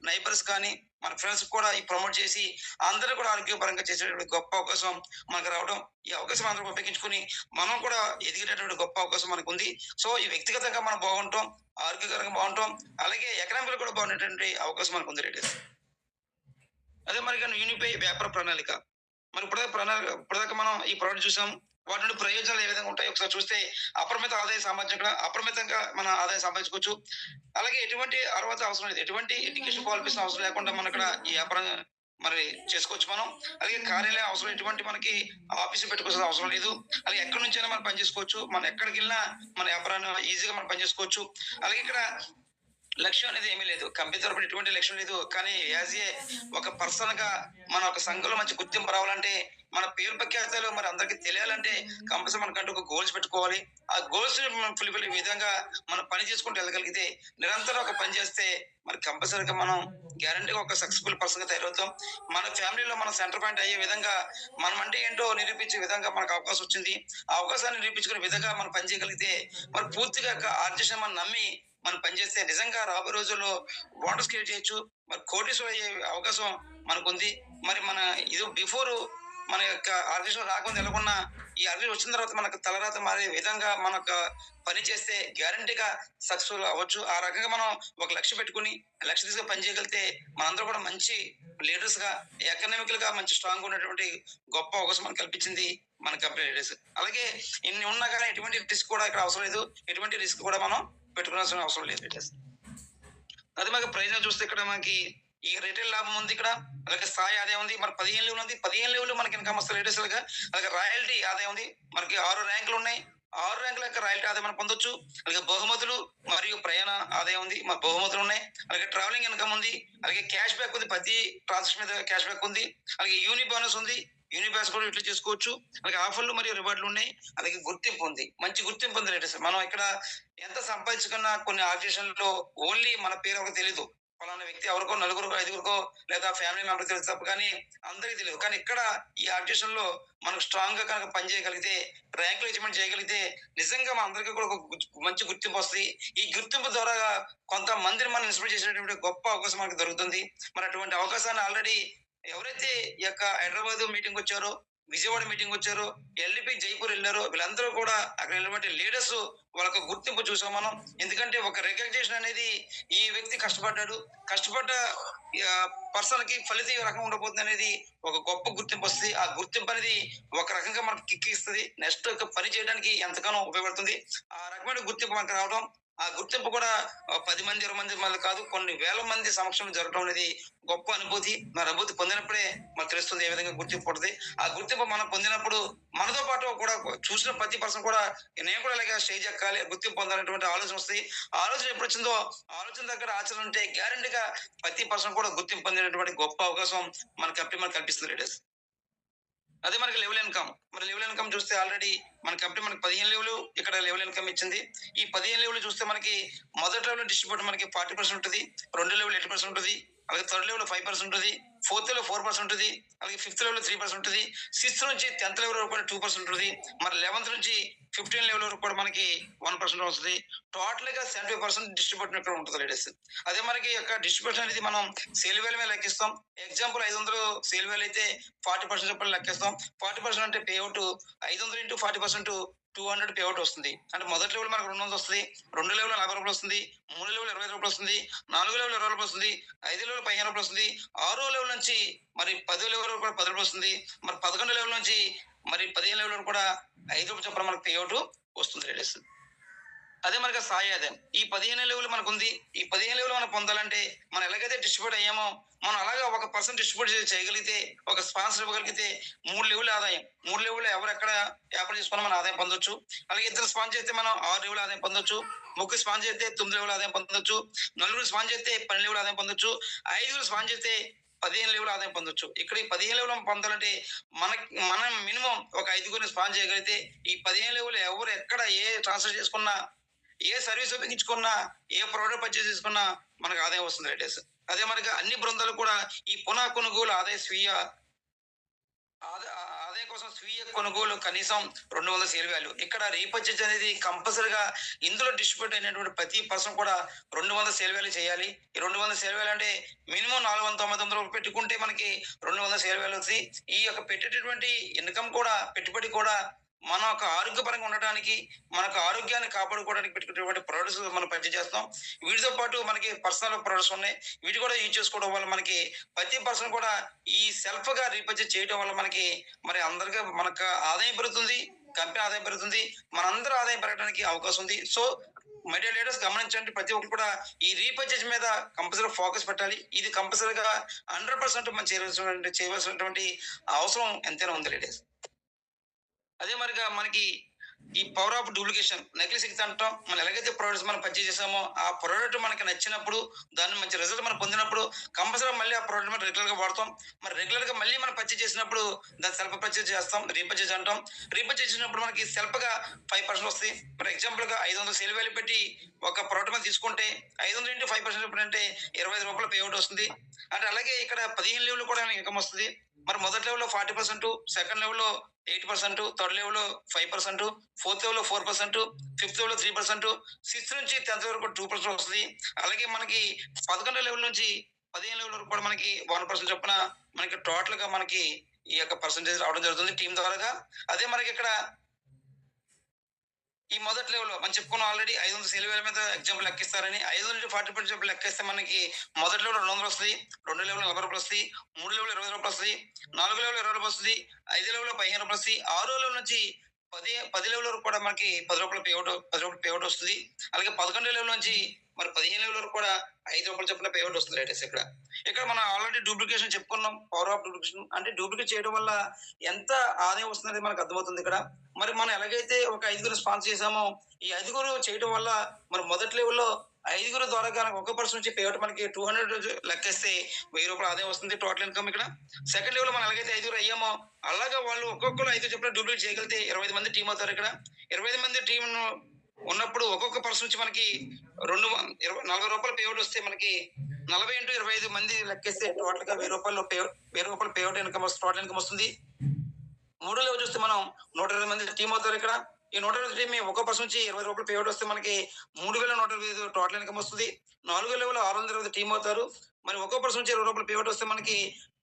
నైబర్స్ కానీ, మన ఫ్రెండ్స్ కూడా ఈ ప్రమోట్ చేసి అందరూ కూడా ఆరోగ్యపరంగా చేసేటువంటి గొప్ప అవకాశం మనకు రావడం. ఈ అవకాశం అందరూ ఉపయోగించుకొని మనం కూడా ఎదిగేటటువంటి గొప్ప అవకాశం మనకుంది. సో, ఈ వ్యక్తిగతంగా మనం బాగుంటాం, ఆరోగ్యకరంగా బాగుంటాం, అలాగే ఎకనామికల్‌గా కూడా బాగుండేటువంటి అవకాశం మనకుంది రేడియస్. అదే మరి గాని యూనిఫై వ్యాపార ప్రణాళిక. మరి ఇప్పటిదాకా మనం ఈ ప్రోడక్ట్ చూసాం. వాటి నుండి ప్రయోజనాలు ఏ విధంగా ఉంటాయి ఒకసారి చూస్తే అపరిమిత ఆదాయ సామర్థ్యం కూడా అపరిమితంగా మన ఆదాయం సంపాదించుకోవచ్చు. అలాగే ఎటువంటి అర్హత అవసరం లేదు. ఎటువంటి ఎడ్యుకేషన్ క్వాలిఫికేషన్ అవసరం లేకుండా మనం ఇక్కడ ఈ వ్యాపారం మరి చేసుకోవచ్చు మనం. అలాగే కార్యాలయం అవసరం ఎటువంటి మనకి ఆఫీస్ పెట్టుకోవాల్సిన అవసరం లేదు. అలాగే ఎక్కడి నుంచైనా మనం పని చేసుకోవచ్చు. మనం ఎక్కడికెళ్ళినా మన వ్యాపారాన్ని ఈజీగా మనం పని చేసుకోవచ్చు. అలాగే ఇక్కడ లక్ష్యం అనేది ఏమీ లేదు. కంపెనీ తరపున ఎటువంటి లక్ష్యం లేదు. కానీ యాస్ ఏ ఒక పర్సన్‌గా మన ఒక సంఘంలో మంచి గుర్తింపు రావాలంటే, మన పేరు ప్రఖ్యాతలు మరి అందరికి తెలియాలంటే కంపల్సరీ మనకంటూ ఒక గోల్స్ పెట్టుకోవాలి. ఆ గోల్స్‌ని మనం ఫుల్‌ఫిల్ ఈ విధంగా మనం పని చేసుకుంటూ వెళ్ళగలిగితే, నిరంతరం ఒక పని చేస్తే మరి కంపల్సరీగా మనం గ్యారంటీగా ఒక సక్సెస్‌ఫుల్ పర్సన్‌గా తయారవుతాం. మన ఫ్యామిలీలో మనం సెంటర్ పాయింట్ అయ్యే విధంగా మనం అంటే ఏంటో నిరూపించే విధంగా మనకు అవకాశం వచ్చింది. ఆ అవకాశాన్ని నిరూపించుకునే విధంగా మనం పని చేయగలిగితే, మరి పూర్తిగా ఆర్టిస్ట్‌ని మనం నమ్మి మనం పనిచేస్తే నిజంగా రాబోయే రోజుల్లో వండర్స్ క్రియేట్ చేయొచ్చు. మరి కోటీశ్వరుడు అయ్యే అవకాశం మనకుంది. మరి మన ఇది బిఫోర్ మన యొక్క ఆర్టిస్ట్ రాకముందు ఎలాగున్నా ఈ ఆర్టిస్ట్ వచ్చిన తర్వాత మనకు తలరాత మారే విధంగా మనకు పని చేస్తే గ్యారంటీగా సక్సెస్‌ఫుల్ అవ్వచ్చు. ఆ రకంగా మనం ఒక లక్ష్యం పెట్టుకొని, లక్ష్య దిశగా పని చేయగలిగితే మనందరం కూడా మంచి లీడర్స్‌గా, ఎకనామికల్‌గా మంచి స్ట్రాంగ్‌గా ఉన్నటువంటి గొప్ప అవకాశం మనకు కల్పించింది మన కంపెనీ లీడర్స్. అలాగే ఇన్ని ఉన్నా గాని ఎటువంటి రిస్క్ కూడా ఇక్కడ అవసరం లేదు. ఎటువంటి రిస్క్ కూడా మనం పెట్టుకోవాల్సిన అవసరం లేదు లీడర్స్. అదే మనకి ప్రయోజనం చూస్తే ఇక్కడ మనకి ఈ రిటైల్ లాభం ఉంది ఇక్కడ. అలాగే స్థాయి ఆదాయం ఉంది. మరి 15 లెవెల్ ఉంది. 15 లెవెల్ మనకి ఇన్కమ్ వస్తుంది లేటెస్ట్‌గా. అలాగే రాయల్టీ ఆదాయం ఉంది. మనకి 6 ర్యాంకులు ఉన్నాయి. 6 ర్యాంకుల యొక్క రాయల్టీ ఆదాయం మనం పొందొచ్చు. అలాగే బహుమతులు మరియు ప్రయాణ ఆదాయం ఉంది. మరి బహుమతులు ఉన్నాయి. అలాగే ట్రావెలింగ్ ఇన్కమ్ ఉంది. అలాగే క్యాష్ బ్యాక్ ఉంది. ప్రతి ట్రాన్సాక్షన్ మీద క్యాష్ బ్యాక్ ఉంది. అలాగే యూని బోనస్ ఉంది. యూని బ్యాస్ కూడా యూటిలైజ్ చేసుకోవచ్చు. అలాగే ఆఫర్‌లు మరియు రివార్డ్‌లు ఉన్నాయి. అలాగే గుర్తింపు ఉంది. మంచి గుర్తింపు ఉంది లేటెస్ట్. మనం ఇక్కడ ఎంత సంపాదించుకున్నా కొన్ని ఆర్గనైజేషన్‌లో ఓన్లీ మన పేరు ఎవరికీ తెలీదు. పలానా వ్యక్తి ఎవరికో నలుగురికో, ఐదుగురికో లేదా ఫ్యామిలీ మెంబర్‌కి తెలుసు తప్ప కానీ అందరికీ తెలీదు. కానీ ఇక్కడ ఈ ఆర్గనైజేషన్‌లో మనం స్ట్రాంగ్‌గా కనుక పని చేయగలిగితే, ర్యాంక్‌లు అచీవ్‌మెంట్ చేయగలిగితే నిజంగా మనందరికీ కూడా ఒక మంచి గుర్తింపు వస్తది. ఈ గుర్తింపు ద్వారా కొంతమందిని మనం ఇన్స్పైర్ చేసేటువంటి గొప్ప అవకాశం మనకు దొరుకుతుంది. మరి అటువంటి అవకాశాన్ని ఆల్రెడీ ఎవరైతే ఈ యొక్క హైదరాబాద్ మీటింగ్‌కొచ్చారో, విజయవాడ మీటింగ్‌కొచ్చారో, ఎల్‌డిపి జైపూర్ ఎళ్లారో వీళ్ళందరూ కూడా అక్కడ వెళ్ళినటువంటి లీడర్స్ వాళ్ళకి గుర్తింపు చూసాం మనం. ఎందుకంటే ఒక రికగ్నిషన్ అనేది ఈ వ్యక్తి కష్టపడ్డాడు. కష్టపడ్డ పర్సన్‌కి ఫలితం ఏ రకంగా ఉండబోతుందనేది ఒక గొప్ప గుర్తింపు వస్తది. ఆ గుర్తింపు అనేది ఒక రకంగా మనకు కిక్ ఇస్తది. నెక్స్ట్ ఒక పని చేయడానికి ఎంతగానో ఉపయోగపడుతుంది. ఆ రకమైన గుర్తింపు మనకు రావడం, ఆ గుర్తింపు కూడా 10 మంది, 20 మంది మళ్ళీ కాదు కొన్ని వేల మంది సమక్షంలో జరగడం అనేది గొప్ప అనుభూతి. మరి అనుభూతి పొందినప్పుడే మనకు తెలుస్తుంది ఏ విధంగా గుర్తింపు ఉంటది. ఆ గుర్తింపు మనం పొందినప్పుడు మనతో పాటు కూడా చూసిన ప్రతి పర్సన్ కూడా నేను కూడా ఇలాగ స్టేజ్ ఎక్కాలి, గుర్తింపు పొందాలనేటువంటి ఆలోచన వస్తది. ఆ ఆలోచన ఎప్పుడొచ్చిందో ఆ ఆలోచన దగ్గర ఆచరణ ఉంటే గ్యారంటీగా ప్రతి పర్సన్ కూడా గుర్తింపు పొందేటటువంటి గొప్ప అవకాశం మన కంపెనీ మనకు కల్పిస్తుంది లీడర్స్. అదే మనకి లెవెల్ ఇన్కమ్. మరి లెవెల్ ఇన్కమ్ చూస్తే ఆల్రెడీ మన కంపెనీ మనకి 15 లెవెల్ ఇక్కడ లెవెల్ ఇన్కమ్ ఇచ్చింది. ఈ 15 లెవెల్ చూస్తే మనకి మొదటి లెవెల్ డిస్ట్రిబ్యూటర్ మనకి 40% ఉంటది. రెండో లెవెల్ 8% ఉంటది. అలాగే థర్డ్ లెవెల్ 5% ఉంటది. ఫోర్త్ లెవెల్ 4% ఉంటది. అలాగే ఫిఫ్త్ లెవెల్ 3% ఉంటది. సిక్స్త్ నుంచి 10థ్ లెవెల్ వరకు కూడా 2% ఉంటది. మరి 11థ్ నుంచి 15 లెవెల్ వరకు కూడా మనకి 1% వస్తది. టోటల్‌గా 75% డిస్ట్రిబ్యూషన్ ఇక్కడ ఉంటది లేడీస్. అదే మనకి యొక్క డిస్ట్రిబ్యూషన్ అనేది మనం సేల్ వాల్యూ మీద లెక్కిస్తాం. ఎగ్జాంపుల్ 500 సేల్ వాల్యూ అయితే 40% చొప్పున లెక్కిస్తాం. 40% అంటే pay out 500 into 40% 200 pay out వస్తుంది. అంటే మొదటి లెవెల్ మనకు 200 వస్తది. రెండో లెవెల్ రూ. 40 వస్తుంది. మూడో లెవెల్ రూ. 25 వస్తుంది. నాలుగో లెవెల్ రూ. 20 వస్తుంది. ఐదో లెవెల్ రూ. 15 వస్తుంది. ఆరో లెవెల్ నుంచి మరి 10థ్ లెవెల్ వరకు కూడా రూ. 10 వస్తుంది. మరి 11 లెవెల్ నుంచి మరి 15 లెవెల్ వరకు కూడా రూ. 5 చొప్పున మనకు పే ఔట్ వస్తుంది లేడీస్. అదే మనకి స్థాయి ఆదాయం. ఈ 15 లెవెల్ మనకుంది. ఈ 15 లెవెల్ మనం పొందాలంటే మనం ఎలాగైతే డిస్ట్రిబ్యూట్ అయ్యామో మనం అలాగా ఒక పర్సన్ డిస్ట్రిబ్యూట్ చేయగలిగితే ఒక స్పాన్సర్ ఇవ్వగలిగితే 3 లెవెల్ ఆదాయం. 3 లెవెల్ ఎవరు ఎక్కడ వ్యాపారం చేసుకున్నా మనం ఆదాయం పొందొచ్చు. అలాగే ఇద్దరు స్పాన్సర్ చేస్తే మనం 6 లెవెల్ ఆదాయం పొందొచ్చు. ముగ్గురు స్పాన్సర్ చేస్తే 9 లెవెల్ ఆదాయం పొందొచ్చు. నలుగురు స్పాన్సర్ చేస్తే 12 లెవెల్ ఆదాయం పొందొచ్చు. ఐదుగురు స్పాన్సర్ చేస్తే 15 లెవెల్ ఆదాయం పొందొచ్చు. ఇక్కడ ఈ 15 లెవెల్ పొందాలంటే మనం మినిమం ఒక ఐదుగురిని స్పాన్సర్ చేయగలిగితే ఈ 15 లెవెల్ ఎవరు ఎక్కడ ఏ ట్రాన్స్‌ఫర్ చేసుకున్నా ఏ సర్వీస్ ఉపయోగించుకున్నా, ఏ ప్రొడక్ట్ పర్చేస్ చేసుకున్నా మనకు ఆదాయం వస్తుంది రేటేస్. అదే మనకి అన్ని బృందాలు కూడా ఈ పునః కొనుగోలు ఆదాయ స్వీయ ఆదాయ కోసం స్వీయ కొనుగోలు కనీసం 200 షేర్ వాల్యూ. ఇక్కడ రీపర్చేజ్ అనేది కంపల్సరీగా ఇందులో డిస్ట్రిబ్యూట్ అయినటువంటి ప్రతి పర్సన్ కూడా 200 షేర్ వాల్యూ చేయాలి. ఈ 200 షేర్ వాల్యూ అంటే మినిమం 499 రూపాయలు పెట్టుకుంటే మనకి 200 షేర్ వాల్యూ వస్తుంది. ఈ యొక్క పెట్టేటటువంటి ఇన్కమ్ కూడా, పెట్టుబడి కూడా మన యొక్క ఆరోగ్యపరంగా ఉండటానికి, మనకు ఆరోగ్యాన్ని కాపాడుకోవడానికి పెట్టుకునేటువంటి ప్రొడక్ట్స్ మనం పర్చేజ్ చేస్తాం. వీటితో పాటు మనకి పర్సనల్ ప్రొడక్ట్స్ ఉన్నాయి. వీటి కూడా యూజ్ చేసుకోవడం వల్ల మనకి ప్రతి పర్సన్ కూడా ఈ సెల్ఫ్ గా రీపర్చేజ్ చేయడం వల్ల మనకి మరి అందరికీ మనకు ఆదాయం పెరుగుతుంది, కంపెనీ ఆదాయం పెరుగుతుంది, మనందరూ ఆదాయం పెరగడానికి అవకాశం ఉంది. సో మై డియర్ లీడర్స్, గమనించండి, ప్రతి ఒక్కరు కూడా ఈ రీపర్చేజ్ మీద కంపల్సరీ ఫోకస్ పెట్టాలి. ఇది కంపల్సరీగా 100% మనం చేయవలసినటువంటి అవసరం ఎంతైనా ఉంది లీడర్స్. అదే మరిగా మనకి ఈ పవర్ ఆఫ్ డూప్లికేషన్, నకిలీ శక్తి అంటాం. మనం ఎలాగైతే ప్రొడక్ట్స్ మనం పర్చేజ్ చేసామో ఆ ప్రోడక్ట్ మనకి నచ్చినప్పుడు, దాన్ని మంచి రిజల్ట్ మనం పొందినప్పుడు కంపల్సరీ మళ్ళీ ఆ ప్రోడక్ట్ మనం రెగ్యులర్ గా వాడతాం. మరి రెగ్యులర్ గా మళ్ళీ మనం పర్చేజ్ చేసినప్పుడు దాన్ని సెల్ఫ్ పర్చేజ్ చేస్తాం, రీపర్చేజ్ అంటాం. రీపర్చేజ్ చేసినప్పుడు మనకి సెల్ఫ్ గా 5% వస్తాయి. ఫర్ ఎగ్జాంపుల్ గా 500 సేల్ వాల్యూ పెట్టి ఒక ప్రోడక్ట్ మనం తీసుకుంటే 500 ఇంటూ 5% అంటే 25 రూపాయలు పేఅవుట్ వస్తుంది. అంటే అలాగే ఇక్కడ 15 లెవెల్ కూడా ఇన్కమ్ వస్తుంది. మరి మొదటి లెవెల్లో 40%, సెకండ్ లెవెల్లో 8%, థర్డ్ లెవెల్లో 5%, ఫోర్త్ లెవెల్లో 4%, ఫిఫ్త్ లెవెల్లో 3%, సిక్స్త్ నుంచి 10th వరకు 2% వస్తుంది. అలాగే మనకి 11 లెవెల్ నుంచి 15 లెవెల్ వరకు కూడా మనకి 1% చొప్పున మనకి టోటల్ గా మనకి ఈ యొక్క పర్సంటేజ్ రావడం జరుగుతుంది టీం ద్వారాగా. అదే మనకి ఇక్కడ ఈ మొదటి లెవెల్ మనం చెప్పుకున్నాం ఆల్రెడీ 500 సేల్ వాల్యూ మీద ఎగ్జాంపుల్ లెక్కిస్తారని. 500 నుంచి 40% లెక్కిస్తే మనకి మొదటి లెవెల్ 200 వస్తుంది, రెండు లెవెల్ 40 రూపాయలు వస్తుంది, మూడు లెవెల్ 20 రూపాయలు వస్తుంది, 4 లెవెల్ 20 రూపాయలు వస్తుంది, 5 లెవెల్ 15 రూపాయలు వస్తుంది, 6 లెవెల్ నుంచి 10 లెవెల్ వరకు కూడా మనకి 10 రూపాయలు పేఅవుట్ వస్తుంది. అలాగే 11 లెవెల్ నుంచి మరి 15 లెవెల్ వరకు కూడా 5 రూపాయలు చొప్పున పేఅవుట్ వస్తుంది. లేటెస్ట్ ఇక్కడ మనం ఆల్రెడీ డూప్లికేషన్ చెప్పుకున్నాం. పవర్ ఆఫ్ డూప్లికేషన్ అంటే డూప్లికేట్ చేయడం వల్ల ఎంత ఆదాయం వస్తుంది మనకు అర్థమవుతుంది ఇక్కడ. మరి మనం ఎలాగైతే ఒక 5గురు స్పాన్సర్ చేసామో ఈ 5గురు చేయడం వల్ల మరి మొదటి లెవెల్లో 5గురు ద్వారా కనుక ఒక పర్సన్ నుంచి పేఅవుట్ మనకి 200 లెక్కేస్తే 1000 రూపాయలు ఆదాయం వస్తుంది టోటల్ ఇన్కమ్ ఇక్కడ. సెకండ్ లెవెల్ మనం ఎలాగైతే 5గురు అయ్యామో అలాగా వాళ్ళు ఒక్కొక్కరు 5 చెప్పిన డూప్లికేట్ చేయగలిగితే 25 మంది టీం అవుతారు ఇక్కడ. 25 మంది టీం ఉన్నప్పుడు ఒక్కొక్క పర్సన్ నుంచి మనకి 40 రూపాయలు పేఅవుట్ వస్తే మనకి 40 ఇంటూ 25 మంది లెక్కేస్తే టోటల్ గా 1000 రూపాయలు పేఅవుట్ ఇన్కమ్ టోటల్ ఇన్కమ్ వస్తుంది. మూడో లెవెల్ చూస్తే మనం 120 మంది టీం అవుతారు ఇక్కడ. ఈ 120 టీం ఒక పర్సన్ నుంచి 20 రూపాయలు పేఅవుట్ వస్తే మనకి 3125 టోటల్ ఇన్కమ్ వస్తుంది. 4 లెవెల్ 620 టీం అవుతారు. మరి ఒక్కో పర్సన్ నుంచి 20 రూపాయలు పేఅవుట్ వస్తే మనకి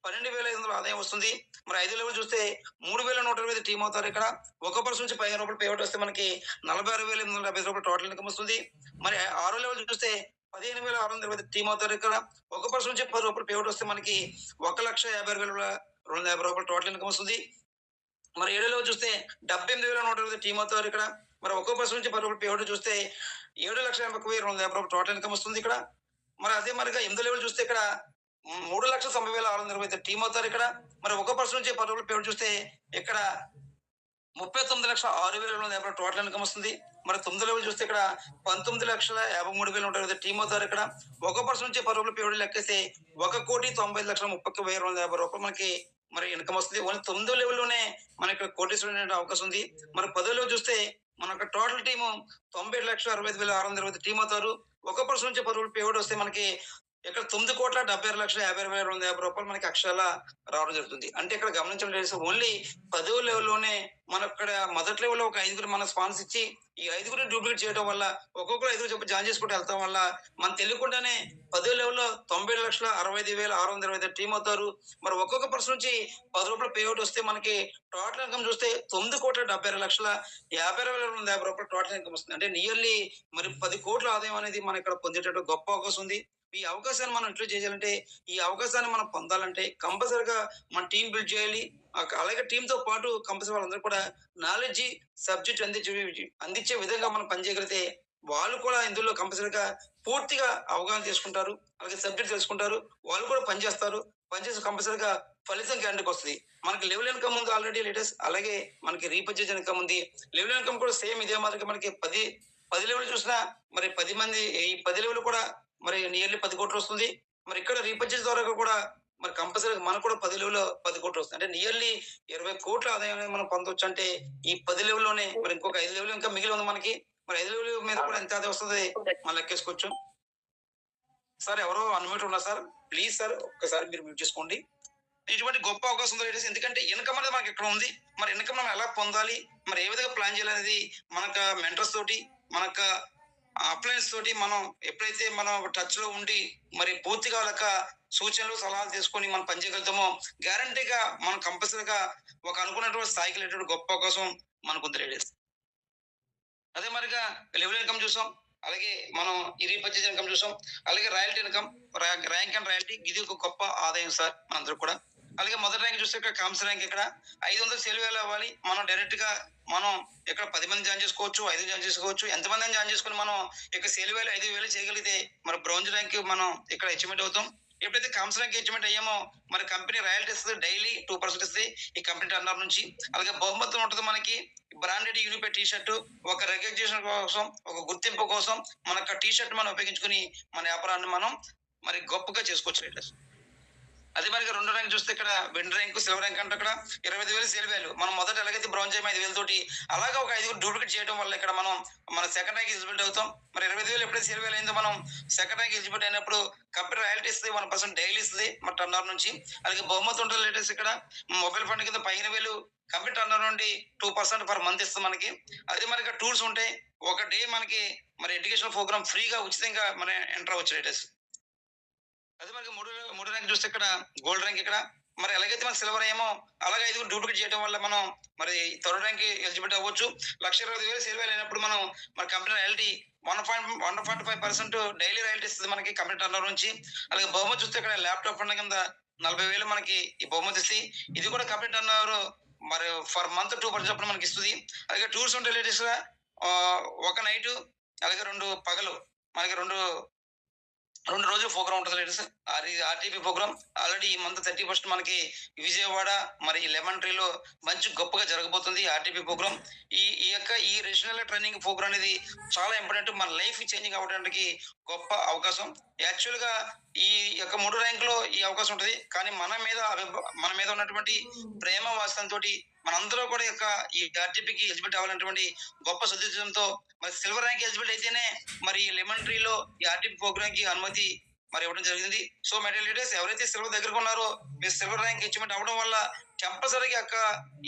12,500 ఆదాయం వస్తుంది. మరి 5 లెవెల్ చూస్తే 3,125 టీం అవుతారు ఇక్కడ. ఒక పర్సన్ నుంచి 15 రూపాయలు పేఅవుట్ వస్తే మనకి 46,850 రూపాయలు టోటల్ ఇన్కమ్ వస్తుంది. మరి 6 లెవెల్ చూస్తే 15,620 టీం అవుతారు ఇక్కడ. ఒక పర్సన్ నుంచి 10 రూపాయలు పేఅవుట్ వస్తే మనకి 1,52,250 రూపాయలు టోటల్ ఇన్కమ్ వస్తుంది. మరి 7 లెవెల్ చూస్తే 78,120 టీం అవుతారు ఇక్కడ. మరి ఒక్కో పర్సన్ నుంచి 10 రూపాయలు పేఅవుట్ చూస్తే 7,81,250 రూపాయలు టోటల్ ఇన్కమ్ వస్తుంది ఇక్కడ. మరి అదే మరిగా 8 లెవెల్ చూస్తే ఇక్కడ 3,90,620 టీం అవుతారు ఇక్కడ. మరి ఒక్కో పర్సన్ నుంచి 10 రూపాయలు పేఅవుట్ చూస్తే ఇక్కడ 39,06,250 టోటల్ ఇన్కమ్ వస్తుంది. మరి 9 లెవెల్ చూస్తే ఇక్కడ 19,53,120 టీం అవుతారు ఇక్కడ. ఒక పర్సన్ నుంచి 10 రూపాయలు పేఅవుట్ లెక్కేస్తే 1,95,30,250 రూపాయలు మనకి మరి ఇన్కమ్ వస్తుంది. ఓన్లీ 9 లెవెల్లోనే మనకి కోటీశ్వరుడు అవకాశం ఉంది. మరి 10 లెవెల్ చూస్తే మనకు టోటల్ టీము 90,65,620 టీం అవుతారు. ఒక పర్సన్ నుంచి 10 రూపాయలు పేఅవుట్ వస్తే మనకి ఇక్కడ 9,76,50,250 రూపాయలు మనకి అక్షరాల రావడం జరుగుతుంది. అంటే ఇక్కడ గమనించండి, ఓన్లీ 10వ లెవెల్లోనే మన ఇక్కడ మొదటి లెవెల్లో ఒక 5గురు మన స్పాన్స్ ఇచ్చి ఈ 5గురిని డూప్లికేట్ చేయడం వల్ల ఒక్కొక్కరు 5గురు చెప్పి జాయిన్ చేసుకుంటూ వెళ్తాం వల్ల మనం తెలియకుండానే 10వ లెవెల్లో 90,65,620 టీం అవుతారు. మరి ఒక్కొక్క పర్సన్ నుంచి 10 రూపాయలు పేఅవుట్ వస్తే మనకి టోటల్ ఇన్కమ్ చూస్తే 9,76,50,250 రూపాయలు టోటల్ ఇన్కమ్ వస్తుంది. అంటే నియర్లీ మరి 10 కోట్ల ఆదాయం అనేది మన ఇక్కడ పొందేటట్టు గొప్ప అవకాశం ఉంది. ఈ అవకాశాన్ని మనం ఇంట్లో చేయాలంటే, ఈ అవకాశాన్ని మనం పొందాలంటే కంపల్సరిగా మన టీం బిల్డ్ చేయాలి. అలాగే టీంతో పాటు కంపల్సరీ వాళ్ళందరూ కూడా నాలెడ్జ్ సబ్జెక్ట్ అందించే విధంగా మనం పనిచేయగలిగితే వాళ్ళు కూడా ఇందులో కంపల్సరీగా పూర్తిగా అవగాహన చేసుకుంటారు. అలాగే సబ్జెక్ట్ తెలుసుకుంటారు. వాళ్ళు కూడా పనిచేస్తారు. పనిచేసి కంపల్సరీగా ఫలితం క్యాండికి వస్తుంది. మనకి లెవెల్ ఇన్కమ్ ఉంది ఆల్రెడీ లేటెస్ట్. అలాగే మనకి రీపర్చేజ్ ఇన్కమ్ ఉంది. లెవెల్ ఇన్కమ్ కూడా సేమ్ ఇదే మాదిరిగా మనకి 10 లెవెల్ చూసినా మరి 10 మంది ఈ 10 లెవెల్ కూడా మరి నియర్లీ 10 కోట్లు వస్తుంది. మరి ఇక్కడ రీపర్చేజ్ ద్వారా కూడా మరి కంపల్సరీగా మనకు కూడా 10 లెవెల్ 10 కోట్లు వస్తుంది. అంటే నియర్లీ 20 కోట్ల ఆదాయం మనం పొందొచ్చు. అంటే ఈ 10 లెవెల్లోనే మరి ఇంకొక 5 లెవెల్ ఇంకా మిగిలి ఉంది మనకి. మరి 5 లెవెల్ మీద కూడా ఎంత ఆదాయం వస్తుంది మనం లెక్కేసుకోవచ్చు. సార్ ఎవరో అన్మ్యూట్ ఉన్నారు సార్, ప్లీజ్ సార్ ఒక్కసారి మీరు మ్యూట్ చేసుకోండి. ఇటువంటి గొప్ప అవకాశం ఉంది లేడీస్. ఎందుకంటే ఇన్‌కమ్ అనేది మనకి ఇక్కడ ఉంది. మరి ఇన్‌కమ్ మనం ఎలా పొందాలి? మరి ఏ విధంగా ప్లాన్ చేయాలనేది మనక మెంటర్స్ తోటి, మనక అప్లయన్స్ తోటి మనం ఎప్పుడైతే మనం టచ్‌లో ఉండి మరి పూర్తిగా వాళ్ళ యొక్క సూచనలు, సలహాలు తీసుకొని మనం పని చేయగలుగుతామో గ్యారంటీగా మనం కంపల్సరీగా ఒక అనుకున్నటువంటి స్థాయికి వెళ్ళేటువంటి గొప్ప అవకాశం మనకుంది లేడీస్. అదే మారిగా లెవెల్ ఇన్‌కమ్ చూసాం. అలాగే మనం ఈ రీపర్చేజ్ ఇన్‌కమ్ చూసాం. అలాగే royalty income, rank and royalty ఇది ఒక గొప్ప ఆదాయం సార్ మనందరికి కూడా. అలాగే మొదటి ర్యాంక్ చూస్తే ఇక్కడ కామ్స్ ర్యాంక్ ఇక్కడ 500 సేల్ వాల్యూ అవ్వాలి. మనం డైరెక్ట్‌గా మనం ఇక్కడ 10 మంది జాయిన్ చేసుకోవచ్చు, 5 జాయిన్ చేసుకోవచ్చు. ఎంతమందిని జాయిన్ చేసుకొని మనం ఇక సేల్ వాల్యూ 5,000 చేయగలిగితే మరి బ్రోంజ్ ర్యాంక్ మనం ఇక్కడ అచీవ్‌మెంట్ అవుతాం. ఎప్పుడైతే కామ్స్ ర్యాంక్ అచీవ్‌మెంట్ అయ్యామో మరి కంపెనీ రాయల్టీ ఇస్తది. డైలీ 2% ఇస్తది ఈ కంపెనీ టర్నోవర్ నుంచి. అలాగే బహుమతి ఉంటది మనకి. బ్రాండెడ్ యూనిఫై టీ షర్ట్ ఒక రికగ్నిషన్ కోసం, ఒక గుర్తింపు కోసం మనకు టీ షర్ట్ మనం ఉపయోగించుకొని మన వ్యాపారాన్ని మనం మరి గొప్పగా చేసుకోవచ్చు లీడర్స్. అదే మరి రెండో ర్యాంక్ చూస్తే ఇక్కడ వెండి ర్యాంక్, సిల్వర్ ర్యాంక్ అంటే ఇక్కడ 25,000 సేల్ వాల్యూ. మనం మొదట ఎలాగైతే బ్రౌన్స్ అయ్యామో 5,000 తోటి అలాగా ఒక 5 డూప్లికేట్ చేయడం వల్ల ఇక్కడ మనం మన సెకండ్ ర్యాంక్ ఎలిజిబిలిటీ అవుతాం. మరి 25,000 ఎప్పుడైతే సేల్ వాల్యూ అయిందో మనం సెకండ్ ర్యాంక్ ఎలిజిబిలిటీ అయినప్పుడు కంపెనీ రాయల్టీ ఇస్తుంది. 1% డైలీ ఇస్తుంది మన టర్నోవర్ నుంచి. అలాగే బహుమతి ఉంటుంది లేటెస్ట్ ఇక్కడ మొబైల్ ఫండ్ కింద 15,000 కంపెనీ టర్నోవర్ నుండి 2% పర్ మంత్ ఇస్తుంది మనకి. అదే మరి ఇక్కడ టూర్స్ ఉంటాయి. ఒక డే మనకి మరి ఎడ్యుకేషన్ ప్రోగ్రామ్ ఫ్రీగా ఉచితంగా మన ఎంటర్ అవ్వచ్చు లేటెస్ట్. అదే మనకి మూడో ర్యాంక్ చూస్తే ఇక్కడ గోల్డ్ ర్యాంక్ ఇక్కడ. మరి ఎలాగైతే మన సిల్వర్ అయ్యామో అలాగే 5 డూప్లికేట్ చేయడం వల్ల మనం మరి థర్డ్ ర్యాంక్ ఎలిజిబిలిటీ అవ్వచ్చు. 1,20,000 సేల్ వాల్యూ అయినప్పుడు మనం మన కంపెనీ రాయల్టీ 1.5% డైలీ రాయల్టీ ఇస్తుంది మనకి కంపెనీ టర్నోవర్ నుంచి. అలాగే బహుమతి చూస్తే ఇక్కడ ల్యాప్టాప్ ఫండ్ కింద 40,000 మనకి ఈ బహుమతి ఇస్తుంది. ఇది కూడా కంపెనీ టర్నోవర్ మరి ఫర్ మంత్ 2% చొప్పున మనకి ఇస్తుంది. అలాగే టూర్స్ ఉంటాయి లేటెస్ట్ గా ఒక నైట్ అలాగే 2 పగలు మనకి 2 రోజులు ప్రోగ్రామ్ ఉంటుంది లేడీస్. అది ఆర్టీపీ ప్రోగ్రామ్ ఆల్రెడీ ఈ మంత్ 31 మనకి విజయవాడ మరి లెమన్ ట్రీలో మంచి గొప్పగా జరగబోతుంది ఆర్టీపీ ప్రోగ్రామ్. ఈ రీజనల్ ట్రైనింగ్ ప్రోగ్రామ్ అనేది చాలా ఇంపార్టెంట్. మన లైఫ్ చేంజింగ్ అవ్వడానికి గొప్ప అవకాశం. యాక్చువల్ గా ఈ యొక్క 3 ర్యాంకులో ఈ అవకాశం ఉంటుంది. కానీ మన మీద ఉన్నటువంటి ప్రేమ వాత్సల్యంతో మనందరూ కూడా యొక్క ఈ ఆర్టీపీకి ఎలిజిబిలిటీ అవ్వాలన్నటువంటి గొప్ప సదుద్దేశంతో మరి సిల్వర్ ర్యాంక్ ఎలిజిబిలిటీ అయితేనే మరి లెమన్ ట్రీలో ఈ ఆర్టీపీ ప్రోగ్రామ్ కి అనుమతి మరి ఇవ్వడం జరిగింది. సో మెటీరియల్ లీడర్స్ ఎవరైతే సిల్వర్ దగ్గరకు ఉన్నారో మీరు సిల్వర్ ర్యాంక్ అచీవ్‌మెంట్ అవ్వడం వల్ల కంపల్సరీగా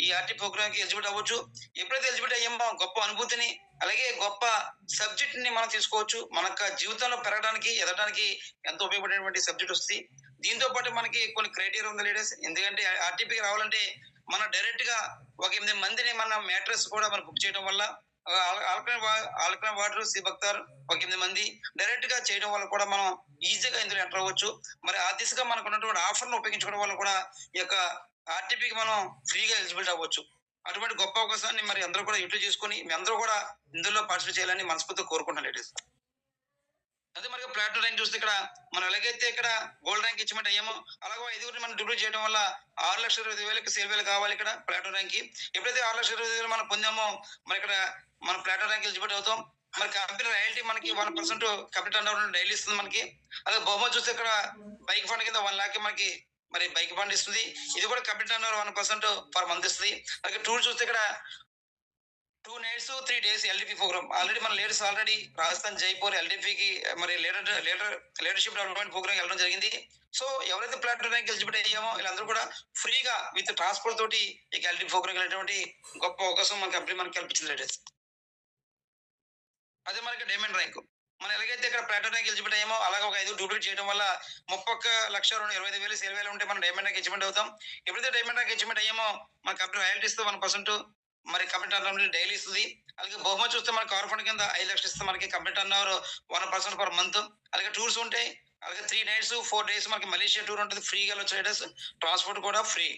ఈ ఆర్టీ ప్రోగ్రామ్ కి ఎలిజిబిలిటీ అవ్వచ్చు. ఎప్పుడైతే ఎలిజిబిలిటీ అయ్యామో గొప్ప అనుభూతిని అలాగే గొప్ప సబ్జెక్ట్ ని మనం తీసుకోవచ్చు. మన జీవితంలో పెరగడానికి ఎదగడానికి ఎంతో ఉపయోగపడేటువంటి సబ్జెక్ట్ వస్తుంది. దీంతో పాటు మనకి కొన్ని క్రైటీరియా ఉంది లీడర్స్. ఎందుకంటే ఆర్టీపీకి రావాలంటే మనం డైరెక్ట్ గా ఒక 8 మందిని మన మ్యాట్రెస్ కూడా మనం బుక్ చేయడం వల్ల ఆల్కలైన్ వాటర్, సిబక్తార్ ఒక 8 మంది డైరెక్ట్ గా చేయడం వల్ల కూడా మనం ఈజీగా ఇందులో ఎంటర్ అవ్వచ్చు. మరి ఆ దిశగా మనకు ఉన్నటువంటి ఆఫర్ ను ఉపయోగించుకోవడం వల్ల కూడా ఈ యొక్క ఆర్టీపీకి మనం ఫ్రీగా ఎలిజిబిలిటీ అవ్వచ్చు. అటువంటి గొప్ప అవకాశాన్ని మరి అందరూ కూడా యూటిలైజ్ చేసుకొని మీ అందరూ కూడా ఇందులో పార్టిసిపేట్ చేయాలని మనస్ఫూర్తిగా కోరుకుంటున్నాను లేడీస్. అదే మరి ప్లాటినం ర్యాంక్ చూస్తే ఇక్కడ మనం ఎలాగైతే ఇక్కడ గోల్డ్ ర్యాంక్ అచీవ్‌మెంట్ అయ్యామో అలాగే 5 మనం డూప్లికేట్ చేయడం వల్ల 6,20,000 సేల్ వాల్యూ కావాలి ఇక్కడ ప్లాటినం ర్యాంక్ కి. ఎప్పుడైతే 6,20,000 మనం పొందామో మరి ఇక్కడ మన ప్లాటినం ర్యాంక్ ఎలిజిబిలిటీ అవుతాం. మరి కంపెనీ రాయల్టీ మనకి 1% కంపెనీ టర్నోవర్ డైలీ ఇస్తుంది మనకి. అదే బహుమతి చూస్తే ఇక్కడ బైక్ ఫండ్ కింద 1 లక్ష మనకి మరి బైక్ ఫండ్ ఇస్తుంది. ఇది కూడా కంపెనీ టర్నోవర్ 1% పర్ మంత్ ఇస్తుంది. అలాగే టూర్ చూస్తే ఇక్కడ 2 nights 3 days LDP program. Already మన లీడర్స్ రాజస్థాన్, జైపూర్ ఎల్‌డిపికి మరి లీడర్‌షిప్ డెవలప్‌మెంట్ ప్రోగ్రామ్ వెళ్ళడం జరిగింది. సో ఎవరైతే ప్లాటినం ర్యాంక్ ఎలిజిబిలిటీ అయ్యామో వీళ్ళందరూ కూడా ఫ్రీగా విత్ ట్రాన్స్‌పోర్ట్ తోటి ఈ ఎల్‌డిపి ప్రోగ్రామ్ వెళ్ళేటువంటి గొప్ప అవకాశం మన కంపెనీ మనకి కల్పించింది లీడర్స్. అదే మనకి డైమండ్ ర్యాంక్. మనం ఎలాగైతే ఇక్కడ ప్లాటినం ర్యాంక్ ఎలిజిబిలిటీ అయ్యామో అలాగే ఒక 5 డూప్లికేట్ చేయడం వల్ల 31,25,000 సేల్ వాల్యూ ఉంటే మనం డైమండ్ ర్యాంక్ అచీవ్‌మెంట్ అవుతాం. ఎప్పుడైతే డైమండ్ ర్యాంక్ అచీవ్‌మెంట్ అయ్యామో మన కంపెనీ రాయల్టీ ఇస్తుంది 1% మరి కంపెనీ టర్నోవర్ డైలీ ఇస్తుంది. అలాగే బహుమతి చూస్తే మన కార్ ఫండ్ కింద 5 లక్షలు ఇస్తుంది మనకి కంపెనీ టర్నోవర్ 1% పర్ మంత్. అలాగే టూర్స్ ఉంటాయి. అలాగే 3 నైట్స్ 4 డేస్ మనకి మలేషియా టూర్ ఉంటుంది. ఫ్రీగా వెళ్ళొచ్చు రైడర్స్. ట్రాన్స్‌పోర్ట్ కూడా ఫ్రీ.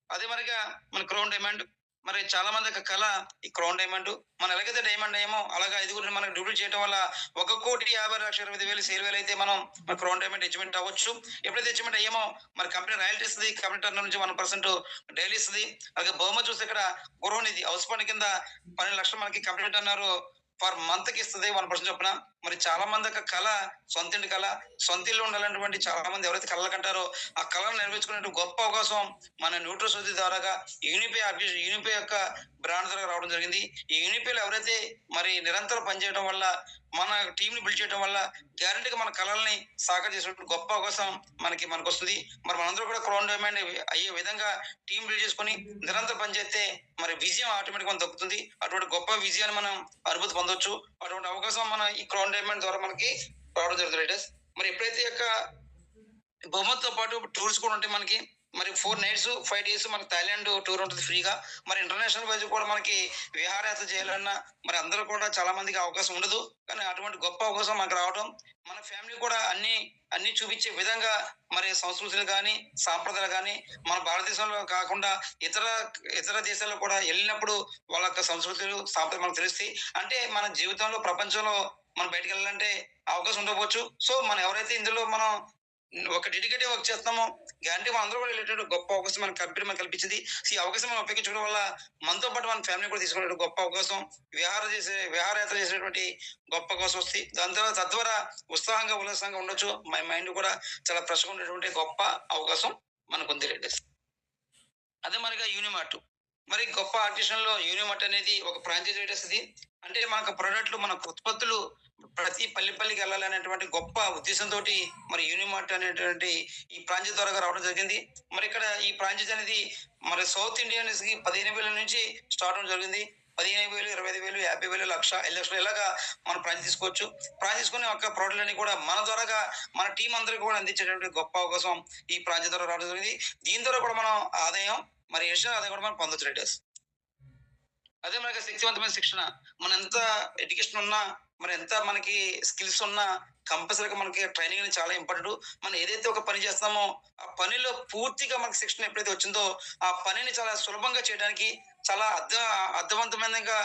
అదే మరిగా మన క్రౌన్ డైమండ్ మరి చాలా మంది యొక్క కళ ఈ క్రౌన్ డైమండ్. మనం ఎలాగైతే డైమండ్ అయ్యామో అలాగే 5 మనకి డూప్లికేట్ చేయడం వల్ల 1,50,20,000 సేల్ వాల్యూ అయితే మనం మన క్రౌన్ డైమండ్ అచీవ్‌మెంట్ అవ్వచ్చు. ఎప్పుడైతే అచీవ్‌మెంట్ అయ్యామో మరి కంపెనీ రాయల్టీ ఇస్తుంది. కంపెనీ టర్నోవర్ నుంచి 1% డైలీ ఇస్తుంది. అలాగే బహుమతి చూస్తే ఇక్కడ గృహనిధి హౌస్ ఫండ్ కింద 12 లక్షలు మనకి కంపెనీ టర్నోవర్ పర్ మంత్ కి ఇస్తుంది 1% చొప్పున. మరి చాలా మంది యొక్క కళ సొంత ఇంటి కళ, సొంత ఇల్లు ఉండాలన్నటువంటి చాలా మంది ఎవరైతే కళలు కంటారో ఆ కళను నెరవేర్చుకునే గొప్ప అవకాశం మన న్యూట్రోసొసైటీ ద్వారాగా యూనిపే యొక్క బ్రాండ్ ద్వారా రావడం జరిగింది. ఈ యూనిపేలో ఎవరైతే మరి నిరంతరం పనిచేయడం వల్ల మన టీంని బిల్డ్ చేయడం వల్ల గ్యారంటీగా మన కళల్ని సాకారం చేసినటువంటి గొప్ప అవకాశం మనకొస్తుంది. మరి మనందరూ కూడా క్రౌన్ డైమండ్ అయ్యే విధంగా టీం బిల్డ్ చేసుకొని నిరంతరం పనిచేస్తే మరి విజయం ఆటోమేటిక్ మనకు దక్కుతుంది. అటువంటి గొప్ప విజయాన్ని మనం అనుభూతి పొందొచ్చు. అటువంటి అవకాశం మన ఈ క్రౌన్ డైమండ్ ద్వారా మనకి రావడం జరుగుతుంది రైడర్స్. మరి ఎప్పుడైతే ఈ యొక్క బహుమతితో పాటు టూర్స్ కూడా ఉంటాయి మనకి. మరి 4 నైట్స్, 5 డేస్ మనకి థాయిలాండ్ టూర్ ఉంటుంది ఫ్రీగా. మరి ఇంటర్నేషనల్ వైజ్ కూడా మనకి విహారయాత్ర చేయాలన్నా మరి అందరూ కూడా చాలా మందికి అవకాశం ఉండదు. కానీ అటువంటి గొప్ప అవకాశం మనకు రావడం, మన ఫ్యామిలీ కూడా అన్ని చూపించే విధంగా మరి సంస్కృతులు గాని, సాంప్రదాయాలు గాని మన భారతదేశంలో కాకుండా ఇతర ఇతర దేశాల్లో కూడా ఎళ్ళినప్పుడు వాళ్ళ యొక్క సంస్కృతులు, సాంప్రదాయాలు మనకు తెలుస్తాయి. అంటే మన జీవితంలో ప్రపంచంలో మనం బయటికెళ్ళాలంటే అవకాశం ఉండకపోవచ్చు. సో, మనం ఎవరైతే ఇందులో మనం ఒక డెడికేటివ్ వర్క్ చేస్తున్నామో గ్యారంటీ మనందరూ కూడా వెళ్ళేటట్టు గొప్ప అవకాశం మన కంపెనీ మనకు కల్పించింది. సో, ఈ అవకాశం మనం ఉపయోగించుకోవడం వల్ల మనతో పాటు మన ఫ్యామిలీ కూడా తీసుకునే గొప్ప అవకాశం, విహారయాత్ర చేసేటువంటి గొప్ప అవకాశం వస్తాయి. దాని తర్వాత తద్వారా ఉత్సాహంగా, ఉల్లాసంగా ఉండొచ్చు. మైండ్ కూడా చాలా ఫ్రెష్‌గా ఉండేటువంటి గొప్ప అవకాశం మనకుంది లేడీస్. అదే మనగా యూనిమార్ట్. మరి గొప్ప ఆర్టిషన్‌లో యూనిమార్ట్ అనేది ఒక ఫ్రాంచైజ్ రైడర్స్ ఇది. అంటే మనకు ప్రొడక్ట్‌లు, మనకు ఉత్పత్తులు ప్రతి పల్లికి ఎళ్ళాలనేటువంటి గొప్ప ఉద్దేశంతోటి మరి యూనిమార్ట్ అనేటువంటి ఈ ఫ్రాంచైజ్ ద్వారా రావడం జరిగింది. మరి ఇక్కడ ఈ ఫ్రాంచైజ్ అనేది మరి సౌత్ ఇండియన్స్‌కి 15,000 నుంచి స్టార్ట్ అవ్వడం జరిగింది. 15,000, 25,000, 50,000, 1,00,000, 5,00,000 ఇలాగా మనం ఫ్రాంచైజ్ తీసుకోవచ్చు. ఫ్రాంచైజ్ తీసుకొని ఒక ప్రోడక్ట్‌లన్నీ కూడా మన ద్వారాగా మన టీమ్ అందరికి కూడా అందించేటువంటి గొప్ప అవకాశం ఈ ఫ్రాంచైజ్ ద్వారా రావడం జరిగింది. దీని ద్వారా కూడా మనం ఆదాయం మరి ఎడిషనల్ ఆదాయం కూడా మనం పొందొచ్చు రైడర్స్. అదే మనకి శక్తివంతమైన శిక్షణ. మనం ఎంత ఎడ్యుకేషన్ ఉన్నా, మరి ఎంత మనకి స్కిల్స్ ఉన్నా కంపల్సరీగా మనకి ట్రైనింగ్ అనేది చాలా ఇంపార్టెంట్. మనం ఏదైతే ఒక పని చేస్తామో, ఆ పనిలో పూర్తిగా మనకి శిక్షణ ఎప్పుడైతే వచ్చిందో, ఆ పనిని చాలా సులభంగా చేయడానికి, చాలా అర్థవంతమైనగా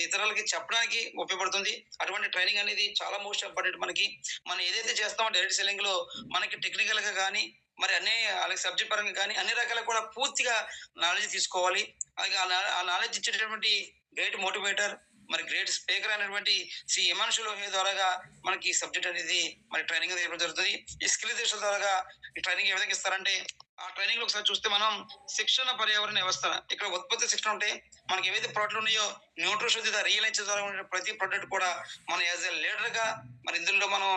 ఇతరులకి చెప్పడానికి ఉపయోగపడుతుంది. అటువంటి ట్రైనింగ్ అనేది చాలా మోస్ట్ ఇంపార్టెంట్ మనకి. మనం ఏదైతే చేస్తామో డైరెక్ట్ సెల్లింగ్‌లో మనకి టెక్నికల్‌గా గాని, మరి అలాగే సబ్జెక్ట్ పరంగా గాని అన్ని రకాలుగా కూడా పూర్తిగా నాలెడ్జ్ తీసుకోవాలి. అలాగే ఆ నాలెడ్జ్ ఇచ్చేటటువంటి గ్రేట్ మోటివేటర్, మరి గ్రేట్ స్పీకర్ అయినటువంటి శ్రీ హిమాంశు లోహియ ద్వారాగా మనకి ఈ సబ్జెక్ట్ అనేది మరి ట్రైనింగ్ అనేది ఇవ్వడం జరుగుతుంది. ఈ స్కిల్ టెస్టుల ద్వారాగా ఈ ట్రైనింగ్ ఏ విధంగా ఇస్తారంటే, ఆ ట్రైనింగ్ లో ఒకసారి చూస్తే మనం శిక్షణ పర్యావరణ వ్యవస్థ, ఇక్కడ ఉత్పత్తి శిక్షణ ఉంటే మనకి ఏవైతే ప్రోడక్ట్లు ఉన్నాయో న్యూట్రిషన్ రియలైజ్ ద్వారా ఉండే ప్రతి ప్రోడక్ట్ కూడా మనం యాజ్ ఎ లీడర్ గా మరి ఇందులో మనం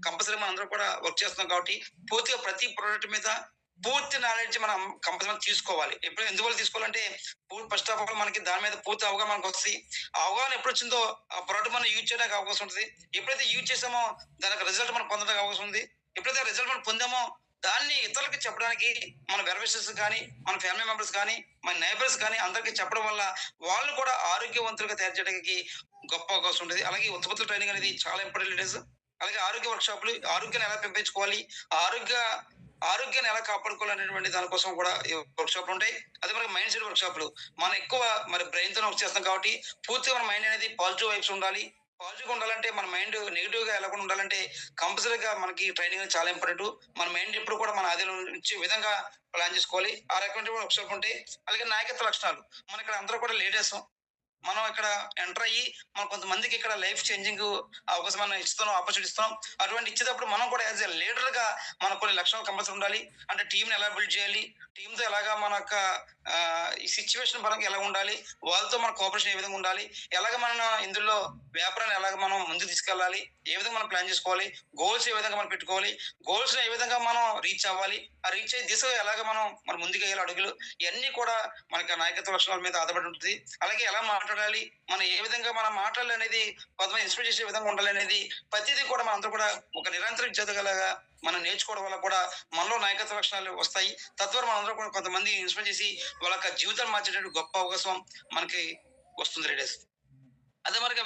కంపల్సరీ మనం అందరూ కూడా వర్క్ చేస్తున్నాం కాబట్టి పూర్తిగా ప్రతి ప్రోడక్ట్ మీద పూర్తి నాలెడ్జ్ మనం కంపల్సరీ తీసుకోవాలి. ఎప్పుడు ఎందువల్ల తీసుకోవాలంటే ఫస్ట్ ఆఫ్ ఆల్ మనకి దాని మీద పూర్తి అవగాహన మనకు వస్తుంది. ఆ అవగాహన ఎప్పుడు వచ్చిందో ఆ ప్రోడక్ట్ మనం యూజ్ చేయడానికి అవకాశం ఉంటుంది. ఎప్పుడైతే యూజ్ చేసామో దానికి రిజల్ట్ మనం పొందడానికి అవకాశం ఉంది. ఎప్పుడైతే రిజల్ట్ మనం పొందామో దాన్ని ఇతరులకి చెప్పడానికి మన వెర్విషెస్ కానీ, మన ఫ్యామిలీ మెంబర్స్ కానీ, మన నైబర్స్ కానీ అందరికీ చెప్పడం వల్ల వాళ్ళు కూడా ఆరోగ్యవంతులుగా తయారు చేయడానికి గొప్ప అవకాశం ఉంటుంది. అలాగే ఉత్పత్తుల ట్రైనింగ్ అనేది చాలా ఇంపార్టెంట్. అలాగే ఆరోగ్య వర్క్ షాపులు, ఆరోగ్యాన్ని ఎలా పెంపొందించుకోవాలి, ఆరోగ్య ఆరోగ్యాన్ని ఎలా కాపాడుకోవాలనేటువంటి దానికోసం కూడా ఈ వర్క్ షాపులు ఉంటాయి. అదే మనకి మైండ్ సెట్ వర్క్ షాపులు. మనం ఎక్కువ మరి బ్రెయిన్ తోనే వర్క్ చేస్తాం కాబట్టి పూర్తిగా మన మైండ్ అనేది పాజిటివ్ వైబ్స్ ఉండాలి. పాజిటివ్‌గా ఉండాలంటే మన మైండ్ నెగెటివ్‌గా ఎళ్ళకుండా ఉండాలంటే కంపల్సరీగా మనకి ట్రైనింగ్ అనేది చాలా ఇంపార్టెంట్. మన మైండ్ ఎప్పుడు కూడా మన ఆధీనంలో ఉంచే విధంగా ప్లాన్ చేసుకోవాలి. ఆ రకమైన వర్క్ షాప్ ఉంటాయి. అలాగే నాయకత్వ లక్షణాలు. మన ఇక్కడ అందరూ కూడా లీడర్స్. మనం ఇక్కడ ఎంటర్ అయ్యి మనం కొంతమందికి ఇక్కడ లైఫ్ చేంజింగ్ అవకాశం మనం ఇస్తున్నాం, ఆపర్చునిటీ ఇస్తున్నాం. అటువంటి ఇచ్చేటప్పుడు మనం కూడా యాజ్ ఎ లీడర్ గా మనకు కొన్ని లక్షణాలు కంపల్సరీ ఉండాలి. అంటే టీంని ఎలా బిల్డ్ చేయాలి, టీంతో ఎలాగా మన యొక్క ఈ సిచ్యువేషన్ పరంగా ఎలా ఉండాలి, వాళ్ళతో మన కోఆపరేషన్ ఏ విధంగా ఉండాలి, ఎలాగ మనం ఇందులో వ్యాపారాన్ని ఎలాగ మనం ముందుకు తీసుకెళ్ళాలి, ఏ విధంగా మనం ప్లాన్ చేసుకోవాలి, గోల్స్ ఏ విధంగా మనం పెట్టుకోవాలి, గోల్స్ ఏ విధంగా మనం రీచ్ అవ్వాలి, ఆ రీచ్ అయ్యే దిశ ఎలాగ మనం ముందుకు వేయాలి అడుగులు, ఇవన్నీ కూడా మనకి నాయకత్వ లక్షణాల మీద ఆధారపడి ఉంటుంది. అలాగే ఎలా మాట్లాడాలి, మనం ఏ విధంగా మనం మాట్లాడాలి అనేది కొంతమంది ఇన్స్పైర్ చేసే విధంగా ఉండాలి అనేది ప్రతిదీ కూడా మనందరూ కూడా ఒక నిరంతరం చదవగలగా మనం నేర్చుకోవడం వల్ల కూడా మనలో నాయకత్వ లక్షణాలు వస్తాయి. తద్వారా మనందరూ కూడా కొంతమంది ఇన్స్పైర్ చేసి వాళ్ళ యొక్క జీవితాన్ని మార్చేటటువంటి గొప్ప అవకాశం మనకి వస్తుంది లీడర్స్. అదే మనకి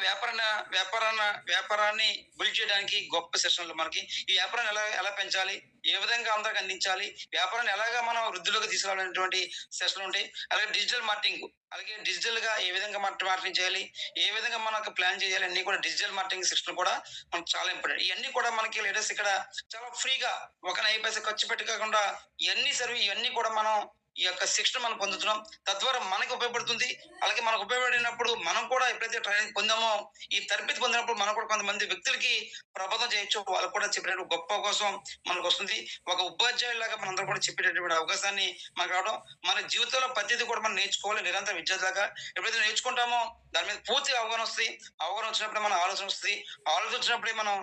వ్యాపారాన్ని బిల్డ్ చేయడానికి గొప్ప సెషన్లు మనకి ఈ వ్యాపారాన్ని ఎలా ఎలా పెంచాలి, ఏ విధంగా అందరికి అందించాలి, వ్యాపారాన్ని ఎలాగా మనం వృద్ధిలోకి తీసుకురావాలనేటువంటి సెషన్లు ఉంటాయి. అలాగే డిజిటల్ మార్కెటింగ్, అలాగే డిజిటల్ గా ఏ విధంగా మార్కెటింగ్ చేయాలి, ఏ విధంగా మనకు ప్లాన్ చేయాలి, అన్ని కూడా డిజిటల్ మార్కెటింగ్ సెక్షన్ కూడా మనకు చాలా ఇంపార్టెంట్. ఇవన్నీ కూడా మనకి లీడర్స్ ఇక్కడ చాలా ఫ్రీగా ఒక 5 పైసా ఖర్చు పెట్టకుండా ఇవన్నీ కూడా మనం ఈ యొక్క శిక్షణ మనం పొందుతున్నాం. తద్వారా మనకి ఉపయోగపడుతుంది. అలాగే మనకు ఉపయోగపడినప్పుడు మనం కూడా ఎప్పుడైతే ట్రైనింగ్ పొందామో, ఈ తరబేతి పొందినప్పుడు మనం కూడా కొంతమంది వ్యక్తులకి ప్రబోధన చేయొచ్చు. వాళ్ళు కూడా చెప్పేటటువంటి గొప్ప అవకాశం మనకొస్తుంది. ఒక ఉపాధ్యాయుడిలాగా మనందరం కూడా చెప్పేటటువంటి అవకాశాన్ని మనకు రావడం, మన జీవితంలో ప్రతీది కూడా మనం నేర్చుకోవాలి నిరంతర విద్యార్థిలాగా. ఎప్పుడైతే నేర్చుకుంటామో దాని మీద పూర్తిగా అవగాహన వస్తది. అవగాహన వచ్చినప్పుడే మన ఆలోచన వస్తది. ఆలోచన వచ్చినప్పుడే మనం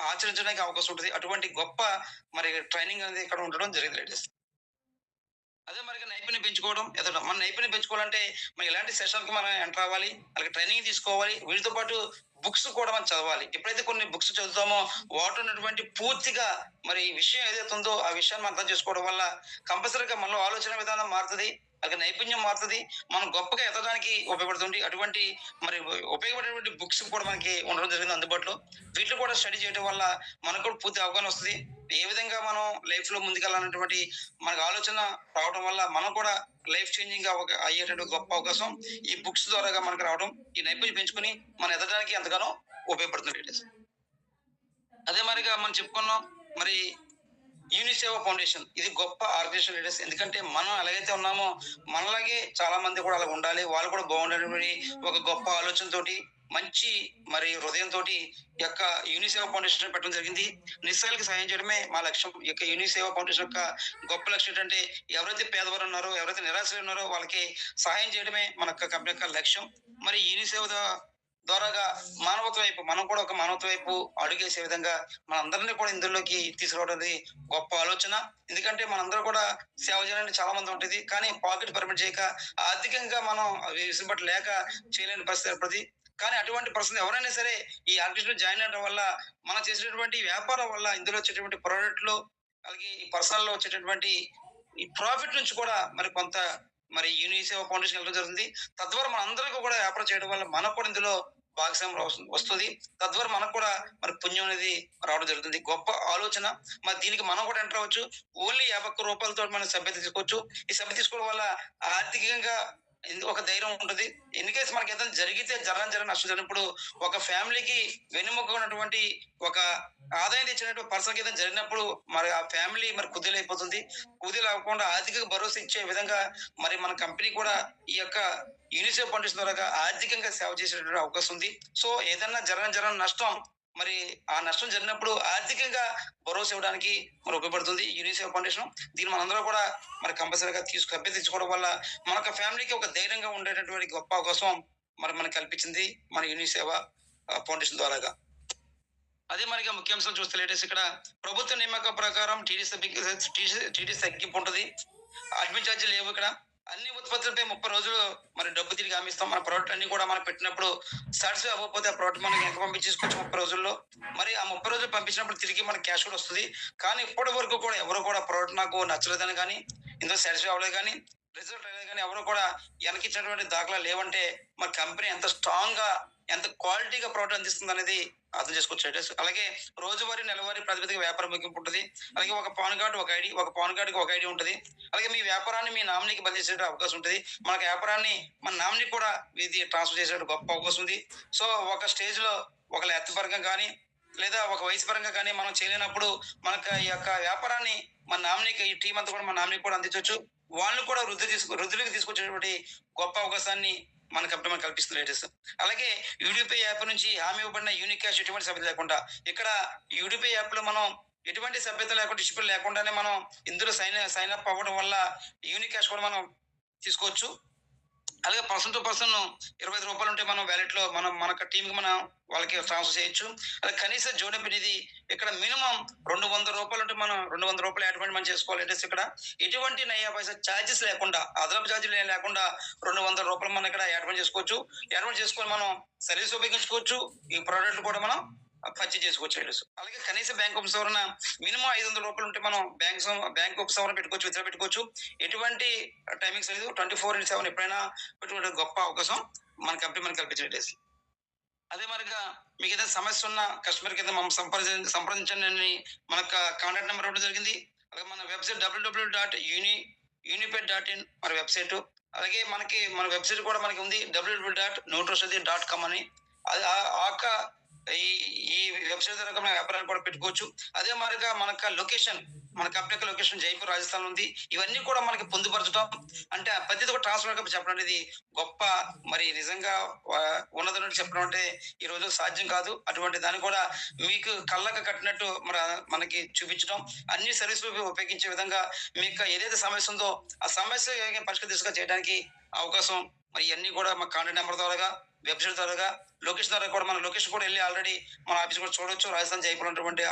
ఆచరించడానికి అవకాశం ఉంటది. అటువంటి గొప్ప మరి ట్రైనింగ్ అనేది ఇక్కడ ఉండడం జరిగింది లేడీస్. అదే మరిగా నైపుణ్యం పెంచుకోవడం ఎదగడం. మన నైపుణ్యం పెంచుకోవాలంటే మనం ఎలాంటి సెషన్‌కి మనం ఎంటర్ అవ్వాలి. అలాగే ట్రైనింగ్ తీసుకోవాలి. వీటితో పాటు బుక్స్ కూడా మనం చదవాలి. ఎప్పుడైతే కొన్ని బుక్స్ చదువుతామో వాటిలో ఉన్నటువంటి పూర్తిగా మరి ఈ విషయం ఏదైతే ఉందో ఆ విషయాన్ని మనం అర్థం చేసుకోవడం వల్ల కంపల్సరీగా మనలో ఆలోచన విధానం మారుతది. అలాగే నైపుణ్యం మారుతది. మనం గొప్పగా ఎదగడానికి ఉపయోగపడుతుంది. అటువంటి మరి ఉపయోగపడేటువంటి బుక్స్ కూడా మనకి ఉండడం జరిగింది అందుబాటులో. వీటిలో కూడా స్టడీ చేయడం వల్ల మనకు కూడా పూర్తి అవగాహన వస్తది. ఏ విధంగా మనం లైఫ్‌లో ముందుకెళ్ళాలన్నటువంటి మనకు ఆలోచన రావడం వల్ల మనం కూడా లైఫ్ చేంజింగ్ అయ్యేటటువంటి గొప్ప అవకాశం ఈ బుక్స్ ద్వారాగా మనకు రావడం, ఈ నైపుణ్యం పెంచుకొని మనం ఎదగడానికి ఎంతగానో ఉపయోగపడుతుంది లేడీస్. అదే మారిగా మనం చెప్పుకున్నాం. మరి యూనిసెవ ఫౌండేషన్ ఇది గొప్ప ఆర్గనైజేషన్ లీడర్స్. ఎందుకంటే మనం ఎలాగైతే ఉన్నామో మనలాగే చాలా మంది కూడా అలా ఉండాలి. వాళ్ళు కూడా బాగుండాలని ఒక గొప్ప ఆలోచనతోటి మంచి మరి హృదయంతోటి ఈ యొక్క యూనిసెవ ఫౌండేషన్ పెట్టడం జరిగింది. నిస్సహాయులకు సహాయం చేయడమే మా లక్ష్యం. ఈ యొక్క యూనిసెవ ఫౌండేషన్ యొక్క గొప్ప లక్ష్యం ఏంటంటే ఎవరైతే పేదవారు ఉన్నారో, ఎవరైతే నిరాశ్రయులు ఉన్నారో వాళ్ళకి సహాయం చేయడమే మన యొక్క కంపెనీ యొక్క లక్ష్యం. మరి యూనిసెవ ద్వారాగా మానవత్వ వైపు మనం కూడా ఒక మానవత్వ వైపు అడుగేసే విధంగా మనందరినీ కూడా ఇందులోకి తీసుకురావడం అనేది గొప్ప ఆలోచన. ఎందుకంటే మనందరం కూడా సేవ చేయాలని చాలా మంది ఉంటది. కానీ పాకెట్ పర్మిట్ చేయక ఆర్థికంగా మనం వెసులుబాటు లేక చేయలేని పరిస్థితి ఏర్పడింది. కానీ అటువంటి పరిస్థితి ఎవరైనా సరే ఈ ఆర్గనైజేషన్‌లో జాయిన్ అవ్వడం వల్ల మనం చేసేటటువంటి వ్యాపారం వల్ల ఇందులో వచ్చేటువంటి ప్రొడక్ట్‌లు అలాగే ఈ పర్సనల్‌లో వచ్చేటటువంటి ఈ ప్రాఫిట్ నుంచి కూడా మరి కొంత మరి యూనిసెఫ్ ఫౌండేషన్ వెళ్ళడం జరుగుతుంది. తద్వారా మనందరికీ కూడా వ్యాపారం చేయడం వల్ల మనకు కూడా ఇందులో భాగస్వామ్యం వస్తది. తద్వారా మనకు కూడా మరి పుణ్యం అనేది రావడం జరుగుతుంది. గొప్ప ఆలోచన. మరి దీనికి మనం కూడా ఎంటర్ అవ్వచ్చు. ఓన్లీ రూ. 50 మనం సభ్యత తీసుకోవచ్చు. ఈ సభ్యత తీసుకోవడం వల్ల ఆర్థికంగా ఒక ధైర్యం ఉంటది. ఇన్ కేస్ మనకి ఏదైనా జరిగితే జరగని నష్టం జరిగినప్పుడు ఒక ఫ్యామిలీకి వెన్నెముక ఉన్నటువంటి ఒక ఆదాయం తెచ్చినటువంటి పర్సన్‌కి ఏదైనా జరిగినప్పుడు మరి ఆ ఫ్యామిలీ మరి కుదేలైపోతుంది. కుదేలవ్వకుండా ఆర్థిక భరోసా ఇచ్చే విధంగా మరి మన కంపెనీ కూడా ఈ యొక్క యూనిసెఫ్ ఫౌండేషన్ ద్వారాగా ఆర్థికంగా సేవ చేసేటువంటి అవకాశం ఉంది. సో ఏదన్నా జరగని నష్టం మరి ఆ నష్టం జరిగినప్పుడు ఆర్థికంగా భరోసా ఇవ్వడానికి మరి ఉపయోగపడుతుంది యూనిసెఫ్ ఫౌండేషన్. దీన్ని మనందరం కూడా మరి కంపల్సరీగా సభ్యత తీసుకోవడం వల్ల మన యొక్క ఫ్యామిలీకి ఒక ధైర్యంగా ఉండేటటువంటి గొప్ప అవకాశం మరి మనకు కల్పించింది మన యూనిసెవ ఫౌండేషన్ ద్వారాగా. అదే మరిగా ముఖ్యాంశం చూస్తే లేటెస్ట్ ఇక్కడ ప్రభుత్వ నియామకం ప్రకారం టీడీఎస్ తగ్గింపు ఉంటది. అడ్మిన్ ఛార్జీలు లేవు ఇక్కడ. అన్ని ఉత్పత్తులపై 30 రోజులు మరి డబ్బు తిరిగి హామీస్తాం. మన ప్రోడక్ట్ అన్ని కూడా మనం పెట్టినప్పుడు సాటిస్ఫై అవ్వకపోతే ఆ ప్రోడక్ట్ మనం వెనక్కి పంపించేసుకోవచ్చు 30 రోజుల్లో. మరి ఆ 30 రోజులు పంపించినప్పుడు తిరిగి మనకి క్యాష్ కూడా వస్తది. కానీ ఇప్పటి వరకు కూడా ఎవరు కూడా ప్రోడక్ట్ నాకు నచ్చలేదని కానీ, ఇందులో సాటిస్ఫై అవ్వలేదు కానీ, రిజల్ట్ అనేది కానీ ఎవరు కూడా వెనకిచ్చినటువంటి దాఖలాలు లేవంటే మరి కంపెనీ ఎంత స్ట్రాంగ్‌గా ఎంత క్వాలిటీగా ప్రోడక్ట్ అందిస్తుంది అనేది అర్థం చేసుకోవచ్చు. అలాగే రోజువారీ నెలవారీ ప్రాతిపదిక వ్యాపార ముగింపు ఉంటుంది. అలాగే ఒక పాన్ కార్డు ఒక ఐడి, ఒక పాన్ కార్డుకి ఒక ఐడి ఉంటుంది. అలాగే మీ వ్యాపారాన్ని మీ నామినీకి బదిలీ చేసే అవకాశం ఉంటుంది. మనకి వ్యాపారాన్ని మన నామినీ కూడా ఇది ట్రాన్స్ఫర్ చేసే గొప్ప అవకాశం ఉంది. సో ఒక స్టేజ్‌లో ఒకళ్ళ ఎత్తు పరంగా కానీ లేదా ఒక వయసు పరంగా కానీ మనం చేయలేనప్పుడు మనకు ఈ యొక్క వ్యాపారాన్ని మన నామినీకి ఈ టీం అంతా కూడా మన నామినీకి కూడా అందించవచ్చు. వాళ్ళు కూడా వృద్ధిలోకి తీసుకొచ్చేటువంటి గొప్ప అవకాశాన్ని మన కంపెనీ మనకు కల్పిస్తుంది లేటెస్ట్. అలాగే యూడీపీ యాప్ నుంచి హామీ ఇవ్వబడిన యూనిక్ క్యాష్ ఎటువంటి సభ్యత లేకుండా ఇక్కడ యూడీపీ యాప్ లో మనం ఎటువంటి సభ్యత లేకుండా డిస్ట్రిబ్యూట్ లేకుండానే మనం ఇందులో సైన్ అప్ అవ్వడం వల్ల యూనిక్ క్యాష్ కూడా మనం తీసుకోవచ్చు. అలాగే పర్సన్ టు పర్సన్ రూ. 25 ఉంటే మనం వ్యాలెట్ లో మనం మన టీమ్ కి మనం వాళ్ళకి ట్రాన్స్ఫర్ చేయొచ్చు. అలాగే కనీస జోడింపు నిధి ఇక్కడ మినిమం రూ. 200 ఉంటే మనం రూ. 200 యాడ్ మనం చేసుకోవాలి. అంటే ఇక్కడ ఎటువంటి నయ్యా పైసా ఛార్జెస్ లేకుండా అదనపు ఛార్జీలు లేకుండా రూ. 200 మనం ఇక్కడ యాడ్ చేసుకోవచ్చు. యాడ్ చేసుకొని మనం సర్వీస్ ఉపయోగించుకోవచ్చు. ఈ ప్రోడక్ట్ కూడా మనం పర్చేజ్ చేసుకోవచ్చు. అలాగే కనీస బ్యాంక్ ఉపసంహరణ మినిమం రూ. 500 ఉంటే మనం బ్యాంక్ ఉపసంహరణ పెట్టుకోవచ్చు, విత్డ్రా పెట్టుకోవచ్చు. ఎటువంటి టైమింగ్స్ లేదు. 24/7 ఎప్పుడైనా పెట్టుకునే గొప్ప అవకాశం మన కంపెనీ మనకు కల్పించేది. అదే మరిగా మీకు ఏదైనా సమస్య ఉన్న కస్టమర్ కింద మమ్మల్ని సంప్రదించండి అని మన కాంటాక్ట్ నెంబర్ ఇవ్వడం జరిగింది. అలాగే మన వెబ్సైట్ www.uniped.in మన వెబ్సైట్. అలాగే మన వెబ్సైట్ కూడా మనకి ఉంది www.nutrosati.com అని. అది ఈ వెబ్సైట్ ద్వారా మన వ్యాపారాన్ని కూడా పెట్టుకోవచ్చు. అదే మాదిరిగా మనకు లొకేషన్ మన కంపెనీ యొక్క లొకేషన్ జైపూర్, రాజస్థాన్ ఉంది. ఇవన్నీ కూడా మనకి పొందుపరచడం అంటే ప్రతిది కూడా ట్రాన్స్‌పరెంట్‌గా చెప్పడం అనేది గొప్ప మరి నిజంగా ఉన్నతున్నట్టు చెప్పడం అంటే ఈ రోజుల్లో సాధ్యం కాదు. అటువంటి దాన్ని కూడా మీకు కళ్ళకి కట్టినట్టు మనకి చూపించడం, అన్ని సర్వీసులు ఉపయోగించే విధంగా మీకు ఏదైతే సమస్య ఉందో, ఆ సమస్య పరిష్కార దిశగా చేయడానికి అవకాశం మరి ఇయన్నీ కూడా మా కాంటాక్ట్ నంబర్ ద్వారాగా, వెబ్‌సైట్ ద్వారాగా, లొకేషన్ ద్వారా కూడా మన లొకేషన్ కూడా ఎళ్లి ఆల్రెడీ మన ఆఫీస్ కూడా చూడొచ్చు. రాజస్థాన్ జైపూర్‌లో ఉన్నటువంటి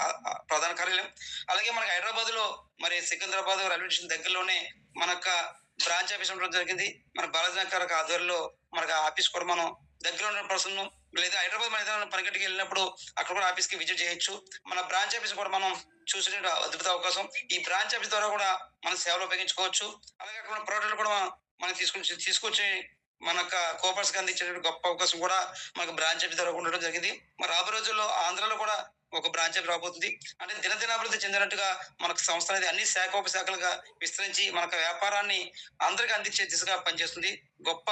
ప్రధాన కార్యాలయం. అలాగే మనకి హైదరాబాద్‌లో మరి సికింద్రాబాద్ రైల్వే స్టేషన్ దగ్గరలోనే మనొక బ్రాంచ్ ఆఫీస్ ఉండడం జరిగింది. మన బాలాజీ నగర్ ఆధ్వర్యంలో మనకు ఆ ఆఫీస్ కూడా మనం దగ్గరలో ఉన్న పర్సన్ లేదా హైదరాబాద్ మనం ఏదైనా పనిగట్టుకు వెళ్ళినప్పుడు అక్కడ కూడా ఆఫీస్‌కి విజిట్ చేయొచ్చు. మన బ్రాంచ్ ఆఫీస్ కూడా మనం చూసే అద్భుత అవకాశం. ఈ బ్రాంచ్ ఆఫీస్ ద్వారా కూడా మన సేవలు ఉపయోగించుకోవచ్చు. అలాగే అక్కడ ఉన్న ప్రొడక్ట్‌లు కూడా మనం తీసుకొచ్చి మన యొక్క కోపర్స్‌కి అందించేటువంటి గొప్ప అవకాశం కూడా మనకు బ్రాంచ్ ఆఫీస్ ద్వారా ఉండడం జరిగింది. మరి రాబోయే రోజుల్లో ఆంధ్రాలో కూడా ఒక బ్రాంచ్ ఆఫీస్ రాబోతుంది. అంటే దినదినాభివృద్ధి చెందినట్టుగా మనకు సంస్థ అనేది అన్ని శాఖోపశాఖలుగా విస్తరించి మనకు వ్యాపారాన్ని అందరికి అందించే దిశగా పనిచేస్తుంది. గొప్ప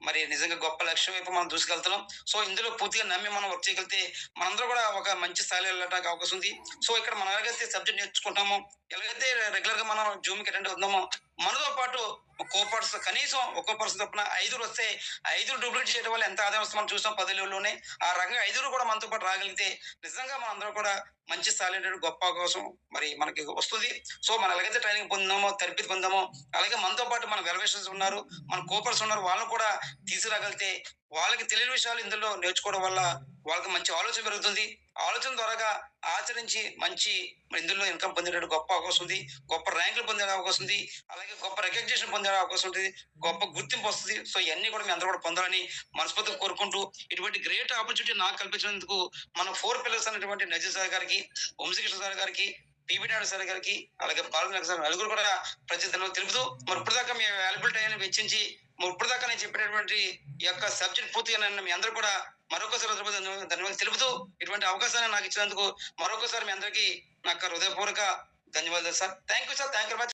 మరి నిజంగా గొప్ప లక్ష్యం వైపు మనం దూసుకెళ్తున్నాం. సో ఇందులో పూర్తిగా నమ్మి మనం వర్క్ చేయగలిగితే మనందరం కూడా ఒక మంచి స్థాయిలో వెళ్ళడానికి అవకాశం ఉంది. సో ఇక్కడ మనం ఎలాగైతే సబ్జెక్ట్ నేర్చుకుంటామో, ఎలాగైతే రెగ్యులర్‌గా మనం జూమ్‌కి అటెండ్ అవుతున్నామో, మనతో పాటు కోపార్ట్స్ కనీసం ఒక్కో పర్సన్ చొప్పున 5 వస్తే 5 డూప్లికేట్ చేయడం వల్ల ఎంత ఆదాయం వస్తుందో మనం చూసాం 10 నెలల్లోనే. ఆ రకంగా 5 కూడా మనతో పాటు రాగలిగితే నిజంగా మనందరం కూడా మంచి స్థాయిలో గొప్ప అవకాశం మరి మనకి వస్తుంది. సో మనం ఎలాగైతే ట్రైనింగ్ పొందామో, తరబేతి పొందామో, అలాగే మనతో పాటు మన వెల్‌విషర్స్ ఉన్నారు, మన కోపర్స్ ఉన్నారు. వాళ్ళని కూడా తీసుకురాగలిగితే వాళ్ళకి తెలియని విషయాలు ఇందులో నేర్చుకోవడం వల్ల వాళ్ళకి మంచి ఆలోచన పెరుగుతుంది. ఆలోచన ద్వారాగా ఆచరించి మంచి ఇందులో ఇన్‌కమ్ పొందేటట్టు గొప్ప అవకాశం ఉంది. గొప్ప ర్యాంకులు పొందే అవకాశం ఉంది. అలాగే గొప్ప రికగ్నిషన్ పొందే అవకాశం ఉంటుంది. గొప్ప గుర్తింపు వస్తది. సో ఇయన్నీ కూడా మీ అందరూ కూడా పొందాలని మనస్ఫూర్తిగా కోరుకుంటూ ఇటువంటి గ్రేట్ ఆపర్చునిటీ నాకు కల్పించినందుకు మన 4 పిల్లర్స్ అనేటువంటి నజీర్ సార్ గారికి, వంశీకృష్ణ సార్ గారికి, పీవీ నాయుడు సార్ గారికి, అలాగే బాలనాయక్ సార్ నలుగురు కూడా ప్రత్యేక ధన్యవాదాలు తెలుపుతూ మరి ఇప్పటిదాకా మీ వాల్యుబుల్ టైంని వెచ్చించి ఇప్పటిదాకా నేను చెప్పినటువంటి ఈ యొక్క సబ్జెక్ట్ పూర్తిగా నన్ను మీ అందరూ కూడా మరొకసారి ధన్యవాదాలు తెలుపుతూ ఇటువంటి అవకాశాన్ని నాకు ఇచ్చినందుకు మరొకసారి మీ అందరికీ నా యొక్క హృదయపూర్వక ధన్యవాదాలు sir. Thank you sir. Thank you very much.